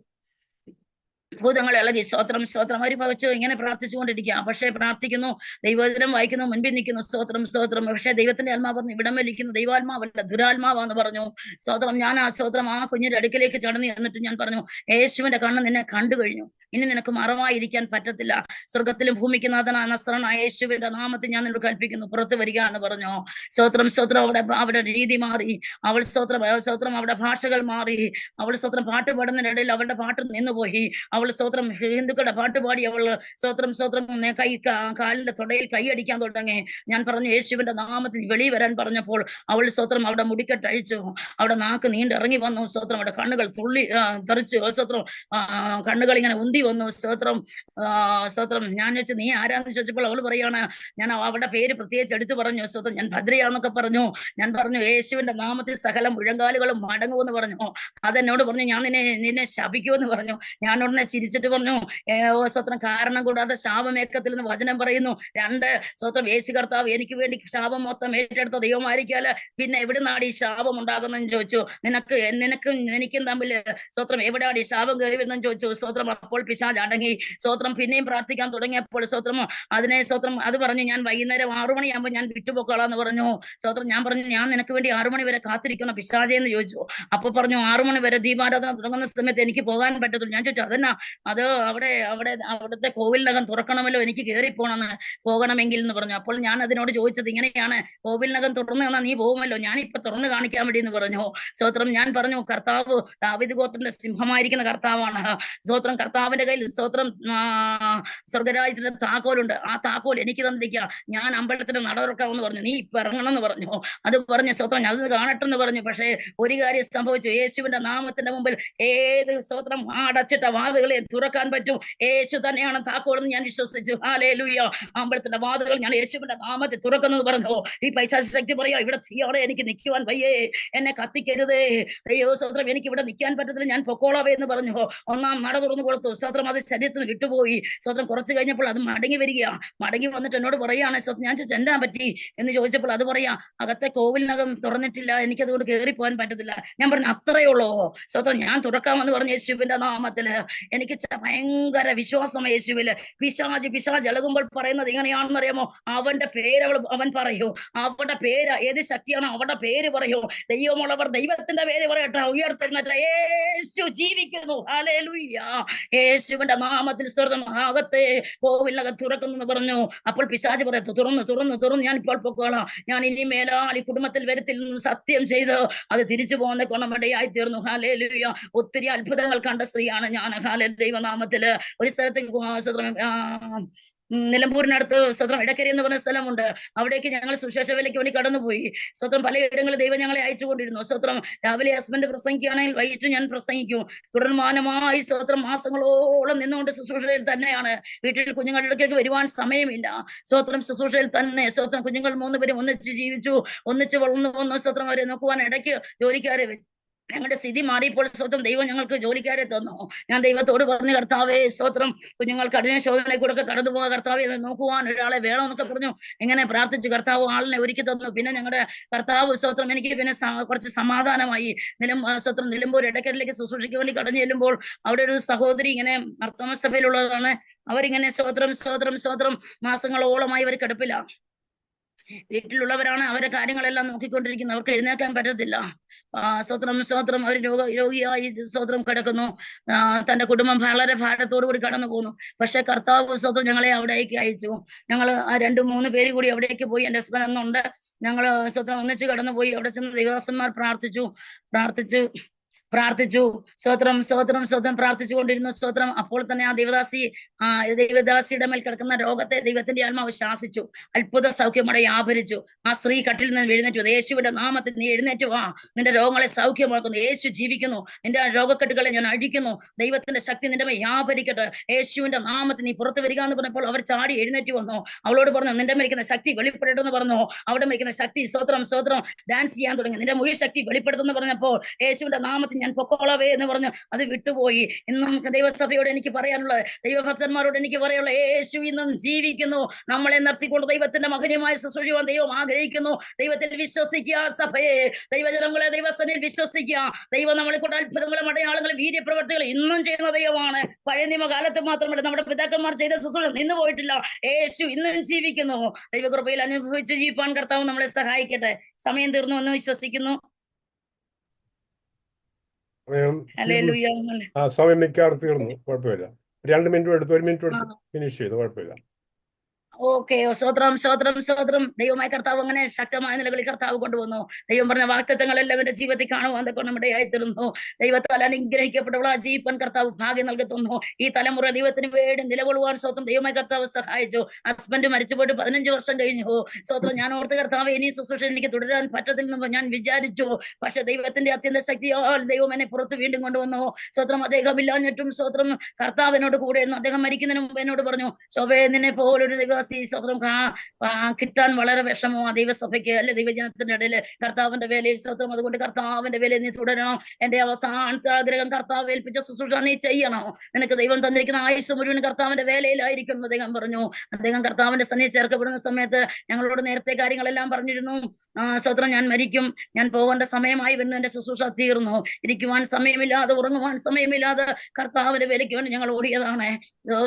ഭൂതങ്ങൾ ഇളകി. സ്തോത്രം സ്തോത്രം. അവർ പകച്ചു ഇങ്ങനെ പ്രാർത്ഥിച്ചുകൊണ്ടിരിക്കുക. പക്ഷെ പ്രാർത്ഥിക്കുന്നു, ദൈവവചനം വായിക്കുന്നു, മുൻപിൽ നിൽക്കുന്നു. സ്തോത്രം സ്തോത്രം. പക്ഷെ ദൈവത്തിന്റെ ആത്മാവ് പറഞ്ഞു ഇവിടം വലിക്കുന്ന ദൈവാത്മാവല്ല ദുരാത്മാവാന്ന് പറഞ്ഞു. സ്തോത്രം. ഞാൻ സ്തോത്രം ആ കുഞ്ഞിന്റെ അടുക്കിലേക്ക് ചടഞ്ഞു എന്നിട്ട് ഞാൻ പറഞ്ഞു യേശുവിന്റെ കണ്ണ് നിന്നെ കണ്ടു കഴിഞ്ഞു. ഇനി നിനക്ക് മറവായിരിക്കാൻ പറ്റത്തില്ല. സ്വർഗത്തിലും ഭൂമിക്കുനാഥനായ നസ്രനായ യേശുവിന്റെ നാമത്തിൽ ഞാൻ നിന്നോട് കൽപ്പിക്കുന്നു പുറത്തു വരിക എന്ന് പറഞ്ഞു. സ്തോത്രം സ്തോത്രം. അവിടെ രീതി മാറി. അവൾ സ്തോത്രം അവിടെ ഭാഷകൾ മാറി. അവൾ സ്തോത്രം പാട്ട് പാടുന്നതിനിടയിൽ അവളുടെ പാട്ട് നിന്നുപോയി. അവൾ സ്തോത്രം ഹിന്ദുക്കളുടെ പാട്ട് പാടി അവൾ സ്തോത്രം സ്തോത്രം കാലിന്റെ തൊടയിൽ കൈയടിക്കാൻ തുടങ്ങി. ഞാൻ പറഞ്ഞു യേശുവിന്റെ നാമത്തിൽ വെളി വരാൻ പറഞ്ഞപ്പോൾ അവൾ സ്തോത്രം അവിടെ മുടിക്കെട്ട് അഴിച്ചു. അവിടെ നാക്ക് നീണ്ടിറങ്ങി വന്നു. സ്തോത്രം. അവിടെ കണ്ണുകൾ തെറിച്ചു. സ്തോത്രം. കണ്ണുകൾ ഇങ്ങനെ ഉന്തി വന്നു. സ്തോത്രം സ്തോത്രം. ഞാൻ ചോദിച്ചു നീ ആരാന്ന് ചോദിച്ചപ്പോൾ അവൾ പറയാണ് ഞാൻ അവളുടെ പേര് പ്രത്യേകിച്ച് എടുത്തു പറഞ്ഞു. സ്തോത്രം. ഞാൻ ഭദ്രയാന്നൊക്കെ പറഞ്ഞു. ഞാൻ പറഞ്ഞു യേശുവിന്റെ നാമത്തിൽ സകല മുഴങ്കാലുകളും മടങ്ങുമെന്ന് പറഞ്ഞു. അതെന്നോട് പറഞ്ഞു ഞാൻ നിന്നെ ശപിക്കുമെന്ന് പറഞ്ഞു. ഞാൻ ഉടനെ ചിരിച്ചിട്ട് പറഞ്ഞു, സ്വത്രം കാരണം കൂടാതെ ശാപമേക്കത്തിൽ നിന്ന് വചനം പറയുന്നു. 2 സ്വത്രം യേശു കർത്താവ് എനിക്ക് വേണ്ടി ശാപം മൊത്തം ഏറ്റെടുത്ത ദൈവമായിരിക്കാല് പിന്നെ എവിടുന്നാണ് ഈ ശാപം ഉണ്ടാകുന്നതെന്ന് ചോദിച്ചു. നിനക്കും എനിക്കും തമ്മിൽ സ്വത്രം എവിടെയാണ് ഈ ശാപം കയറി വരുന്നതെന്ന് ചോദിച്ചു. സ്വത്രം അപ്പോൾ പിശാച് അടങ്ങി. സ്വത്രം പിന്നെയും പ്രാർത്ഥിക്കാൻ തുടങ്ങിയപ്പോൾ സ്വത്രം സ്വത്രം അത് പറഞ്ഞു, ഞാൻ വൈകുന്നേരം 6 മണിയാകുമ്പോൾ ഞാൻ വിട്ടുപോക്കോളാന്ന് പറഞ്ഞു. സ്വത്രം ഞാൻ പറഞ്ഞു, ഞാൻ നിനക്ക് വേണ്ടി 6 മണി വരെ കാത്തിരിക്കണം പിശാചേ എന്ന് ചോദിച്ചു. അപ്പൊ പറഞ്ഞു 6 മണി വരെ ദീപാരാധന തുടങ്ങുന്ന സമയത്ത് എനിക്ക് പോകാൻ പറ്റത്തുള്ളൂ. ഞാൻ ചോദിച്ചു, അതെന്നാ? അത് അവിടുത്തെ കോവിലിനകം തുറക്കണമല്ലോ, എനിക്ക് കയറിപ്പോണെന്ന് പോകണമെങ്കിൽ എന്ന് പറഞ്ഞു. അപ്പോൾ ഞാൻ അതിനോട് ചോദിച്ചത് ഇങ്ങനെയാണ്, കോവിലിനകം തുറന്നു തന്നാൽ നീ പോകുമല്ലോ, ഞാൻ ഇപ്പൊ തുറന്നു കാണിക്കാൻ വേണ്ടി എന്ന് പറഞ്ഞു. സ്വത്രം ഞാൻ പറഞ്ഞു, കർത്താവ് ദാവീദ് ഗോത്രത്തിന്റെ സിംഹമായിരിക്കുന്ന കർത്താവാണ്. സ്വത്രം കർത്താവിന്റെ കയ്യിൽ സ്വത്രം സ്വർഗരാജ്യത്തിന്റെ താക്കോലുണ്ട്. ആ താക്കോൽ എനിക്ക് തന്നിരിക്കുക, ഞാൻ അമ്പലത്തിന്റെ നട തുറക്കാമെന്ന് പറഞ്ഞു. നീ ഇപ്പൊ ഇറങ്ങണം എന്ന് പറഞ്ഞു. അത് പറഞ്ഞ സ്വത്രം അത് കാണട്ടെന്ന് പറഞ്ഞു. പക്ഷേ ഒരു കാര്യം സംഭവിച്ചു, യേശുവിന്റെ നാമത്തിന്റെ മുമ്പിൽ ഏത് സ്വത്രം അടച്ചിട്ട വാതിലുകളെ തുറക്കാൻ പറ്റും. യേശു തന്നെയാണ് താക്കോലെന്ന് ഞാൻ വിശ്വസിച്ചു. ഹല്ലേലൂയ. അമ്പലത്തിന്റെ വാതിലുകൾ ഞാൻ യേശുവിന്റെ നാമത്തിൽ തുറക്കുന്നത് പറഞ്ഞു. ഈ പൈശാച ശക്തി പറയാ, ഇവിടെ തീയോടെ എനിക്ക് നിൽക്കുവാൻ വയ്യേ, എന്നെ കത്തിക്കരുതേ, അയ്യോ സ്വത്രം എനിക്ക് ഇവിടെ നിൽക്കാൻ പറ്റത്തില്ല, ഞാൻ പൊക്കോളാവേ എന്ന് പറഞ്ഞു. 1-ാം നട തുറന്നു കൊടുത്തു. സ്വത്രം അത് ശരീരത്തിന് വിട്ടുപോയി. സ്വത്രം കുറച്ച് കഴിഞ്ഞപ്പോൾ അത് മടങ്ങി വരിക. മടങ്ങി വന്നിട്ട് എന്നോട് പറയാണ്, സ്വത്രം ഞാൻ ചോദിച്ചു എന്താ പറ്റി എന്ന് ചോദിച്ചപ്പോൾ അത് പറയാ, അകത്തെ കോവിലിനകം തുറന്നിട്ടില്ല, എനിക്കതുകൊണ്ട് കയറിപ്പോകാൻ പറ്റത്തില്ല. ഞാൻ പറഞ്ഞു, അത്രയേ ഉള്ളൂ? സ്വത്രം ഞാൻ തുറക്കാമെന്ന് പറഞ്ഞു യേശുവിന്റെ നാമത്തില്. എനിക്ക് ഭയങ്കര വിശ്വാസം യേശുവില്. പിശാച് ഇളകുമ്പോൾ പറയുന്നത് എങ്ങനെയാണെന്ന് അറിയാമോ? അവന്റെ പേര് അവൻ പറയൂ. അവരുടെ പേര് ഏത് ശക്തിയാണോ അവരുടെ പേര് പറയൂ. ദൈവമുള്ളവർ ദൈവത്തിന്റെ പേര് പറയട്ടെ. ഉയർത്തുന്നേറ്റ യേശു ജീവിക്കുന്നു. ഹല്ലേലൂയ. യേശുവിന്റെ നാമത്തിൽ സ്വർഗ്ഗം അകത്തെ കോവിലകം തുറക്കുന്നു പറഞ്ഞു. അപ്പോൾ പിശാച് പറയത്തു, തുറന്നു ഞാൻ ഇപ്പോൾ പൊക്കോളാം, ഞാൻ ഇനി മേലാൽ ഈ കുടുംബത്തിൽ വരത്തില്ലെന്ന് സത്യം ചെയ്ത് അത് തിരിച്ചു പോകുന്ന കൊണ്ടമടയായി തീർന്നു. ഹല്ലേലൂയ. ഒത്തിരി അത്ഭുതങ്ങൾ കണ്ട സ്ത്രീയാണ് ഞാൻ. ഹല്ലേലൂയ. ദൈവനാമത്തില് ഒരു സ്ഥലത്ത് നിലമ്പൂരിനടുത്ത് സ്വത്രം ഇടക്കരി എന്ന് പറഞ്ഞ സ്ഥലമുണ്ട്. അവിടേക്ക് ഞങ്ങൾ സുശേഷ വേലയ്ക്ക് വേണ്ടി കടന്നുപോയി. സ്വത്രം പലയിടങ്ങളിൽ ദൈവം ഞങ്ങളെ അയച്ചുകൊണ്ടിരുന്നു. സ്വത്രം രാവിലെ ഹസ്ബൻഡ് പ്രസംഗിക്കുകയാണെങ്കിൽ വൈകിട്ട് ഞാൻ പ്രസംഗിക്കും. തുടർമാനമായി സ്വത്രം മാസങ്ങളോളം നിന്നുകൊണ്ട് ശുശ്രൂഷയിൽ തന്നെയാണ്. വീട്ടിൽ കുഞ്ഞുങ്ങളുടെ അടുത്തേക്ക് വരുവാൻ സമയമില്ല. സ്വത്രം ശുശ്രൂഷയിൽ തന്നെ. സ്വത്രം കുഞ്ഞുങ്ങൾ 3 പേരും ഒന്നിച്ച് ജീവിച്ചു, ഒന്നിച്ച് വളർന്നു വന്നു. സ്വത്രം അവരെ നോക്കുവാൻ ഇടയ്ക്ക് ജോലിക്കാരെ ഞങ്ങളുടെ സ്ഥിതി മാറിയപ്പോൾ സ്വത്രം ദൈവം ഞങ്ങൾക്ക് ജോലിക്കാരെ തന്നു. ഞാൻ ദൈവത്തോട് പറഞ്ഞു, കർത്താവേ സ്വത്രം കുഞ്ഞുങ്ങൾ കഠിന ശോധനയിൽ കൂടെ കടന്നു പോകാൻ കർത്താവെ നോക്കുവാൻ ഒരാളെ വേണമെന്നൊക്കെ പറഞ്ഞു. എങ്ങനെ പ്രാർത്ഥിച്ചു, കർത്താവ് ആളിനെ ഒരുക്കി തന്നു. പിന്നെ ഞങ്ങളുടെ കർത്താവ് സ്വത്രം എനിക്ക് പിന്നെ കുറച്ച് സമാധാനമായി. സ്വത്രം നിലമ്പൂർ ഇടയ്ക്കരിലേക്ക് ശുശ്രൂഷയ്ക്ക് വേണ്ടി കടന്നു ചെല്ലുമ്പോൾ അവിടെ ഒരു സഹോദരി ഇങ്ങനെ മർത്തോമ സഭയിലുള്ളതാണ്. അവരിങ്ങനെ സ്വത്രം മാസങ്ങളോളമായി അവർ കിടപ്പില്ല. വീട്ടിലുള്ളവരാണ് അവരുടെ കാര്യങ്ങളെല്ലാം നോക്കിക്കൊണ്ടിരിക്കുന്നത്. അവർക്ക് എഴുന്നേക്കാൻ പറ്റത്തില്ല. സ്വത്രം അവർ രോഗിയായി സ്വത്രം കിടക്കുന്നു. തന്റെ കുടുംബം വളരെ ഭാരത്തോടു കൂടി കടന്നു പോകുന്നു. പക്ഷെ കർത്താവ് സ്വത്രം ഞങ്ങളെ അവിടേക്ക് അയച്ചു. ഞങ്ങൾ 2-3 പേര് കൂടി അവിടേക്ക് പോയി. എന്റെ ഹസ്ബൻഡ് അന്നുണ്ട്. ഞങ്ങൾ സ്വത്രം ഒന്നിച്ച് കടന്നുപോയി. അവിടെ ചെന്ന് ദൈവദാസന്മാർ പ്രാർത്ഥിച്ചു. സ്വത്രം പ്രാർത്ഥിച്ചു കൊണ്ടിരുന്നു. സ്വത്രം അപ്പോൾ തന്നെ ആ ദൈവദാസിയുടെ മേൽ കിടക്കുന്ന രോഗത്തെ ദൈവത്തിന്റെ ആത്മാവ് ശാസിച്ചു. അത്ഭുത സൗഖ്യമോടെ വ്യാപരിച്ചു. ആ സ്ത്രീ കട്ടിൽ നിന്ന് എഴുന്നേറ്റു. യേശുവിന്റെ നാമത്തിൽ നീ എഴുന്നേറ്റ് വാ, നിന്റെ രോഗങ്ങളെ സൗഖ്യമാക്കുന്നു. യേശു ജീവിക്കുന്നു. നിന്റെ രോഗക്കെട്ടുകളെ ഞാൻ അഴിക്കുന്നു. ദൈവത്തിന്റെ ശക്തി നിന്റെ മേൽ വ്യാപരിക്കട്ടെ. യേശുവിന്റെ നാമത്തിൽ നീ പുറത്തു വരിക എന്ന് പറഞ്ഞപ്പോൾ അവർ ചാടി എഴുന്നേറ്റ് വന്നു. അവളോട് പറഞ്ഞു, നിന്റെ മേലിരിക്കുന്ന ശക്തി വെളിപ്പെടട്ടെന്ന് പറഞ്ഞു. അവിടെ മേലിരിക്കുന്ന ശക്തി സ്വത്രം ഡാൻസ് ചെയ്യാൻ തുടങ്ങി. നിന്റെ മുഴുവൻ ശക്തി വെളിപ്പെടുത്തുന്നു പറഞ്ഞപ്പോൾ യേശുവിന്റെ നാമത്തിൽ ഞാൻ പൊക്കോളവേ എന്ന് പറഞ്ഞു അത് വിട്ടുപോയി. ഇന്നും ദൈവസഭയോട് എനിക്ക് പറയാനുള്ളത്, ദൈവഭക്തന്മാരോട് എനിക്ക് പറയാനുള്ളത്, യേശു ഇന്നും ജീവിക്കുന്നു. നമ്മളെ നിർത്തിക്കൊണ്ട് ദൈവത്തിന്റെ മഹനീയമായ ശുശ്രൂഷിക്കുവാൻ ദൈവം ആഗ്രഹിക്കുന്നു. ദൈവത്തിൽ വിശ്വസിക്കുക. സഭയെ, ദൈവജനങ്ങളെ ദൈവസന്നിധിയിൽ വിശ്വസിക്കുക. ദൈവം നമ്മളെ കൊണ്ട് അത്ഭുതങ്ങളും അടയാളങ്ങളും വീര്യപ്രവർത്തികൾ ഇന്നും ചെയ്യുന്ന ദൈവമാണ്. പഴയ നിയമകാലത്ത് മാത്രമല്ല, നമ്മുടെ പിതാക്കന്മാർ ചെയ്ത ശുശ്രൂഷ നിന്ന് പോയിട്ടില്ല. യേശു ഇന്നും ജീവിക്കുന്നു. ദൈവകൃപയിൽ അനുഭവിച്ച് ജീവിപ്പാൻ കർത്താവ് നമ്മളെ സഹായിക്കട്ടെ. സമയം തീർന്നു എന്ന് വിശ്വസിക്കുന്നു. സമയം മിക്കവാറും തീർന്നു. കുഴപ്പമില്ല. 2 മിനിറ്റ് എടുത്ത് 1 മിനിറ്റ് എടുത്ത് ഫിനിഷ് ചെയ്തു. കുഴപ്പമില്ല. ഓക്കെ. സ്വത്രം ദൈവമായ കർത്താവ് അങ്ങനെ ശക്തമായ നിലകളിൽ കർത്താവ് കൊണ്ടുവന്നു. ദൈവം പറഞ്ഞ വാഗ്ദത്തങ്ങളെല്ലാം എന്റെ ജീവിതത്തിൽ കാണുവാൻ നമ്മുടെ ആയിത്തീർന്നു. ദൈവത്താൽ അനുഗ്രഹിക്കപ്പെട്ടവൾ ആ ജീവൻ കർത്താവ് ഭാഗ്യം നൽകുന്നു. ഈ തലമുറ ദൈവത്തിന് വേണ്ടി നിലകൊള്ളുവാൻ സ്വത്രം ദൈവമായ കർത്താവ് സഹായിച്ചു. ഹസ്ബൻഡ് മരിച്ചുപോയിട്ട് 15 വർഷം കഴിഞ്ഞു. സ്വത്രം ഞാൻ ഓർത്ത് കർത്താവ് ഇനി ശുശ്രൂഷ എനിക്ക് തുടരാൻ പറ്റത്തില്ലെന്ന് ഞാൻ വിചാരിച്ചു. പക്ഷെ ദൈവത്തിന്റെ അത്യന്ത ശക്തിയാൽ ദൈവം എന്നെ പുറത്ത് വീണ്ടും കൊണ്ടുവന്നു. സ്വത്രം അദ്ദേഹം ഇല്ലാഞ്ഞിട്ടും സ്വത്രം കർത്താവ് എന്നോട് കൂടെ. അദ്ദേഹം മരിക്കുന്നതിന് മുമ്പ് എന്നോട് പറഞ്ഞു, ശോഭയെ നിന്നെ പോലൊരു ദൈവദാസി സ്വതന്ത്രം കിട്ടാൻ വളരെ വിഷമോ ആ ദൈവസഭയ്ക്ക് അല്ലെ ദൈവജനത്തിന്റെ ഇടയിൽ കർത്താവിന്റെ വേലയിൽ സ്വതന്ത്രം. അതുകൊണ്ട് കർത്താവിന്റെ വേലയിൽ നീ തുടരണം. എന്റെ അവസാനത്തെ ആഗ്രഹം കർത്താവ് ഏൽപ്പിച്ച ശുശ്രൂഷ നീ ചെയ്യണോ. നിനക്ക് ദൈവം തന്നിരിക്കുന്ന ആയുസ് മുഴുവൻ കർത്താവിന്റെ വേലയിലായിരിക്കും എന്ന് അദ്ദേഹം പറഞ്ഞു. അദ്ദേഹം കർത്താവിന്റെ സന്നിധി ചേർക്കപ്പെടുന്ന സമയത്ത് ഞങ്ങളോട് നേരത്തെ കാര്യങ്ങളെല്ലാം പറഞ്ഞിരുന്നു. സ്വതന്ത്രം ഞാൻ മരിക്കും, ഞാൻ പോകേണ്ട സമയമായി വരുന്നു, എന്റെ ശുശ്രൂഷ തീർന്നു, ഇരിക്കുവാൻ സമയമില്ലാതെ ഉറങ്ങുവാൻ സമയമില്ലാതെ കർത്താവിന്റെ വേലയ്ക്ക് വേണ്ടി ഞങ്ങൾ ഓടിയതാണ്.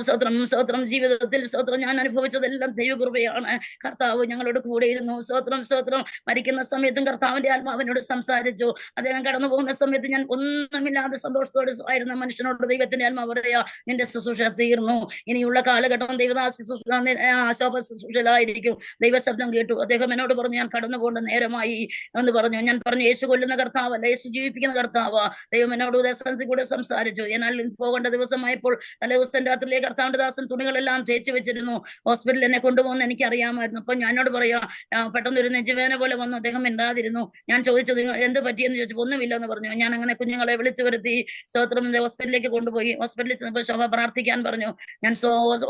സ്വതന്ത്രം ജീവിതത്തിൽ സ്വതന്ത്രം ഞാൻ അനുഭവിച്ചതെല്ലാം ദൈവകൃപയാണ്. കർത്താവ് ഞങ്ങളോട് കൂടെ ഇരുന്നു. സ്വതന്ത്രം മരിക്കുന്ന സമയത്തും കർത്താവിന്റെ ആത്മാവിനോട് സംസാരിച്ചു. അദ്ദേഹം കടന്നു പോകുന്ന സമയത്ത് ഞാൻ ഒന്നുമില്ലാതെ സന്തോഷത്തോടെ ആയിരുന്ന മനുഷ്യനോട് ദൈവത്തിന്റെ ആത്മാവ് പറയാ, നിന്റെ ശുശ്രൂഷ തീർന്നു, ഇനിയുള്ള കാലഘട്ടം ദൈവദാസി ശുശ്രൂഷയിലായിരിക്കും. ദൈവശബ്ദം കേട്ടു. അദ്ദേഹം എന്നോട് പറഞ്ഞു, ഞാൻ കടന്നു പോകേണ്ട നേരമായി എന്ന് പറഞ്ഞു. ഞാൻ പറഞ്ഞു, യേശു കൊല്ലുന്ന കർത്താവല്ല, യേശു ജീവിപ്പിക്കുന്ന കർത്താവാ. ദൈവം എന്നോട് ഉദയസ്ഥലത്തിൽ കൂടെ സംസാരിച്ചു. എന്നാൽ പോകേണ്ട ദിവസമായപ്പോൾ തലേദിവസം രാത്രിയിലെ കർത്താവിന്റെ ദാസൻ തുണികളെല്ലാം തേച്ച് വെച്ചിരുന്നു. ഹോസ്പിറ്റലിൽ എന്നെ കൊണ്ടുപോകുന്ന എനിക്ക് അറിയാമായിരുന്നു. അപ്പൊ ഞാനോട് പറയാ, പെട്ടെന്ന് ഒരു നെഞ്ചുവേദന പോലെ വന്നു. അദ്ദേഹം മിണ്ടാതിരുന്നു. ഞാൻ ചോദിച്ചത് എന്ത് പറ്റിയെന്ന് ചോദിച്ചപ്പോൾ ഒന്നുമില്ല എന്ന് പറഞ്ഞു. ഞാൻ അങ്ങനെ കുഞ്ഞുങ്ങളെ വിളിച്ചു വരുത്തി സ്വതന്ത്രം ഹോസ്പിറ്റലിലേക്ക് കൊണ്ടുപോയി. ഹോസ്പിറ്റലിൽ ചെന്നപ്പോൾ ശോഭ പ്രാർത്ഥിക്കാൻ പറഞ്ഞു. ഞാൻ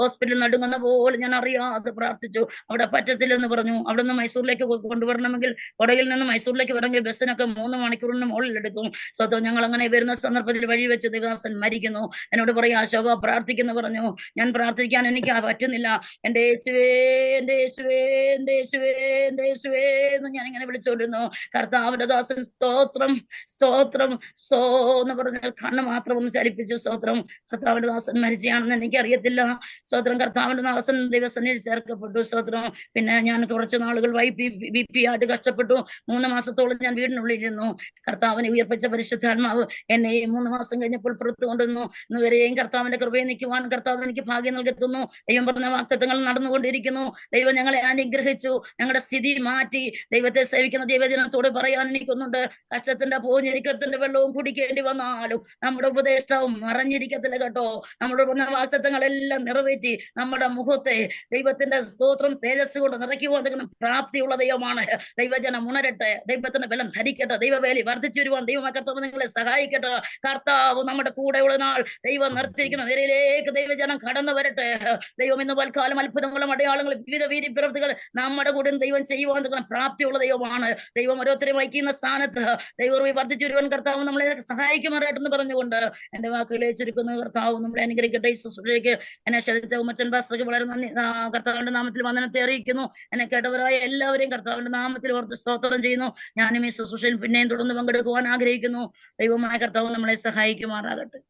ഹോസ്പിറ്റലിൽ നടുങ്ങുന്ന പോലെ ഞാൻ അറിയാതെ പ്രാർത്ഥിച്ചു. അവിടെ പറ്റത്തില്ലെന്ന് പറഞ്ഞു. അവിടെ നിന്ന് മൈസൂരിലേക്ക് കൊണ്ടുവരണമെങ്കിൽ കൊടകിൽ നിന്ന് മൈസൂരിലേക്ക് വരണമെങ്കിൽ ബസ്സിനൊക്കെ 3 മണിക്കൂറിന് മുകളിൽ എടുക്കും. സ്വതന്ത്രം ഞങ്ങൾ അങ്ങനെ വരുന്ന സന്ദർഭത്തിൽ വഴി വെച്ച് ദേവദാസൻ മരിക്കുന്നു. എന്നോട് പറയാ, ശോഭ പ്രാർത്ഥിക്കുന്നു പറഞ്ഞു. ഞാൻ പ്രാർത്ഥിക്കാൻ എനിക്ക് പറ്റുന്നില്ല. എന്റെ യേശുവേ, എന്റെ യേശുവേ, എന്റെ യേശുവേ, എന്റെ യേശുവേ എന്ന് ഞാൻ ഇങ്ങനെ വിളിച്ചോണ്ടിരുന്നു. കർത്താവിന്റെ ദാസൻ സ്തോത്രം എന്ന് പറഞ്ഞ കണ്ണ് മാത്രം ഒന്ന് ചലിപ്പിച്ചു. സ്തോത്രം. കർത്താവിന്റെ ദാസൻ മരിച്ചാണെന്ന് എനിക്കറിയത്തില്ല. സ്തോത്രം. കർത്താവിന്റെ ദാസൻ ദൈവസന്നിധിയിൽ ചേർക്കപ്പെട്ടു. സ്തോത്രം. പിന്നെ ഞാൻ കുറച്ച് നാളുകൾ BP ആയിട്ട് കഷ്ടപ്പെട്ടു. 3 മാസത്തോളം ഞാൻ വീടിനുള്ളിലിരുന്നു. കർത്താവിനെ ഉയർപ്പിച്ച പരിശുദ്ധാത്മാവ് എന്നെ 3 മാസം കഴിഞ്ഞപ്പോൾ പുറത്തു കൊണ്ടുവന്നു. ഇന്നുവരെയും കർത്താവിന്റെ കൃപയെ നിൽക്കുവാൻ കർത്താവ് എനിക്ക് ഭാഗ്യം നൽകുന്നു. ദൈവം പറഞ്ഞ വാഗ്ദത്തങ്ങൾ നടന്നുകൊണ്ടിരിക്കുന്നു. ദൈവം ഞങ്ങളെ അനുഗ്രഹിച്ചു. ഞങ്ങളുടെ സ്ഥിതി മാറ്റി. ദൈവത്തെ സേവിക്കുന്ന ദൈവജനത്തോട് പറയാൻ എനിക്കൊന്നുണ്ട്. കഷ്ടത്തിന്റെ പോഞ്ഞിരിക്കത്തിന്റെ വെള്ളവും കുടിക്കേണ്ടി വന്നാലും നമ്മുടെ ഉപദേഷ്ടാവും മറഞ്ഞിരിക്കത്തില്ല കേട്ടോ. നമ്മുടെ പറഞ്ഞ വാഗ്ദത്തങ്ങളെല്ലാം നിറവേറ്റി നമ്മുടെ മുഖത്തെ ദൈവത്തിന്റെ സ്തോത്രം തേജസ് കൊണ്ട് നിറയ്ക്കുവാൻ പ്രാപ്തിയുള്ള ദൈവമാണ്. ദൈവജനം ഉണരട്ടെ, ദൈവത്തിന്റെ ബലം ധരിക്കട്ടെ, ദൈവവേലി വർദ്ധിച്ചു വരുവാൻ ദൈവമായ കർത്താവ് നിങ്ങളെ സഹായിക്കട്ടെ. കർത്താവ് നമ്മുടെ കൂടെയുള്ള നാൾ ദൈവം നിർത്തിയിരിക്കുന്ന നിരയിലേക്ക് ദൈവജനം കടന്നു വരട്ടെ. ദൈവം ഇന്ന് പൽക്കാലം അത്ഭുതങ്ങളും അടയാളങ്ങളും വിവിധ വീര്യപ്രവൃത്തികൾ നമ്മുടെ കൂടെ ദൈവം ചെയ്യുവാൻ പ്രാപ്തിയുള്ള ദൈവമാണ്. ദൈവം ഓരോരുത്തരെയും വഹിക്കുന്ന സ്ഥാനത്ത് ദൈവം വർദ്ധിച്ചു വരുവാൻ കർത്താവ് നമ്മളെ സഹായിക്കുമാറായിട്ടെന്ന് പറഞ്ഞുകൊണ്ട് എന്റെ വാക്കുകളെ ചുരുക്കുന്ന കർത്താവ് നമ്മളെ അനുഗ്രഹിക്കട്ടെ. ശുശ്രൂഷയ്ക്ക് എന്നെ ക്ഷണിച്ച ഉമ്മച്ചൻ പാസ്റ്റർക്ക് വളരെ നന്ദി. കർത്താവിന്റെ നാമത്തിൽ വന്ദനത്തെ അറിയിക്കുന്നു. എന്നെ കേട്ടവരായ എല്ലാവരെയും കർത്താവിന്റെ നാമത്തിൽ ഓർത്ത് സ്തോത്രം ചെയ്യുന്നു. ഞാനും ഈ ശുശ്രൂഷയിൽ പിന്നെയും തുടർന്ന് പങ്കെടുക്കുവാൻ ആഗ്രഹിക്കുന്നു. ദൈവമായ കർത്താവ് നമ്മളെ സഹായിക്കുമാറാകട്ടെ.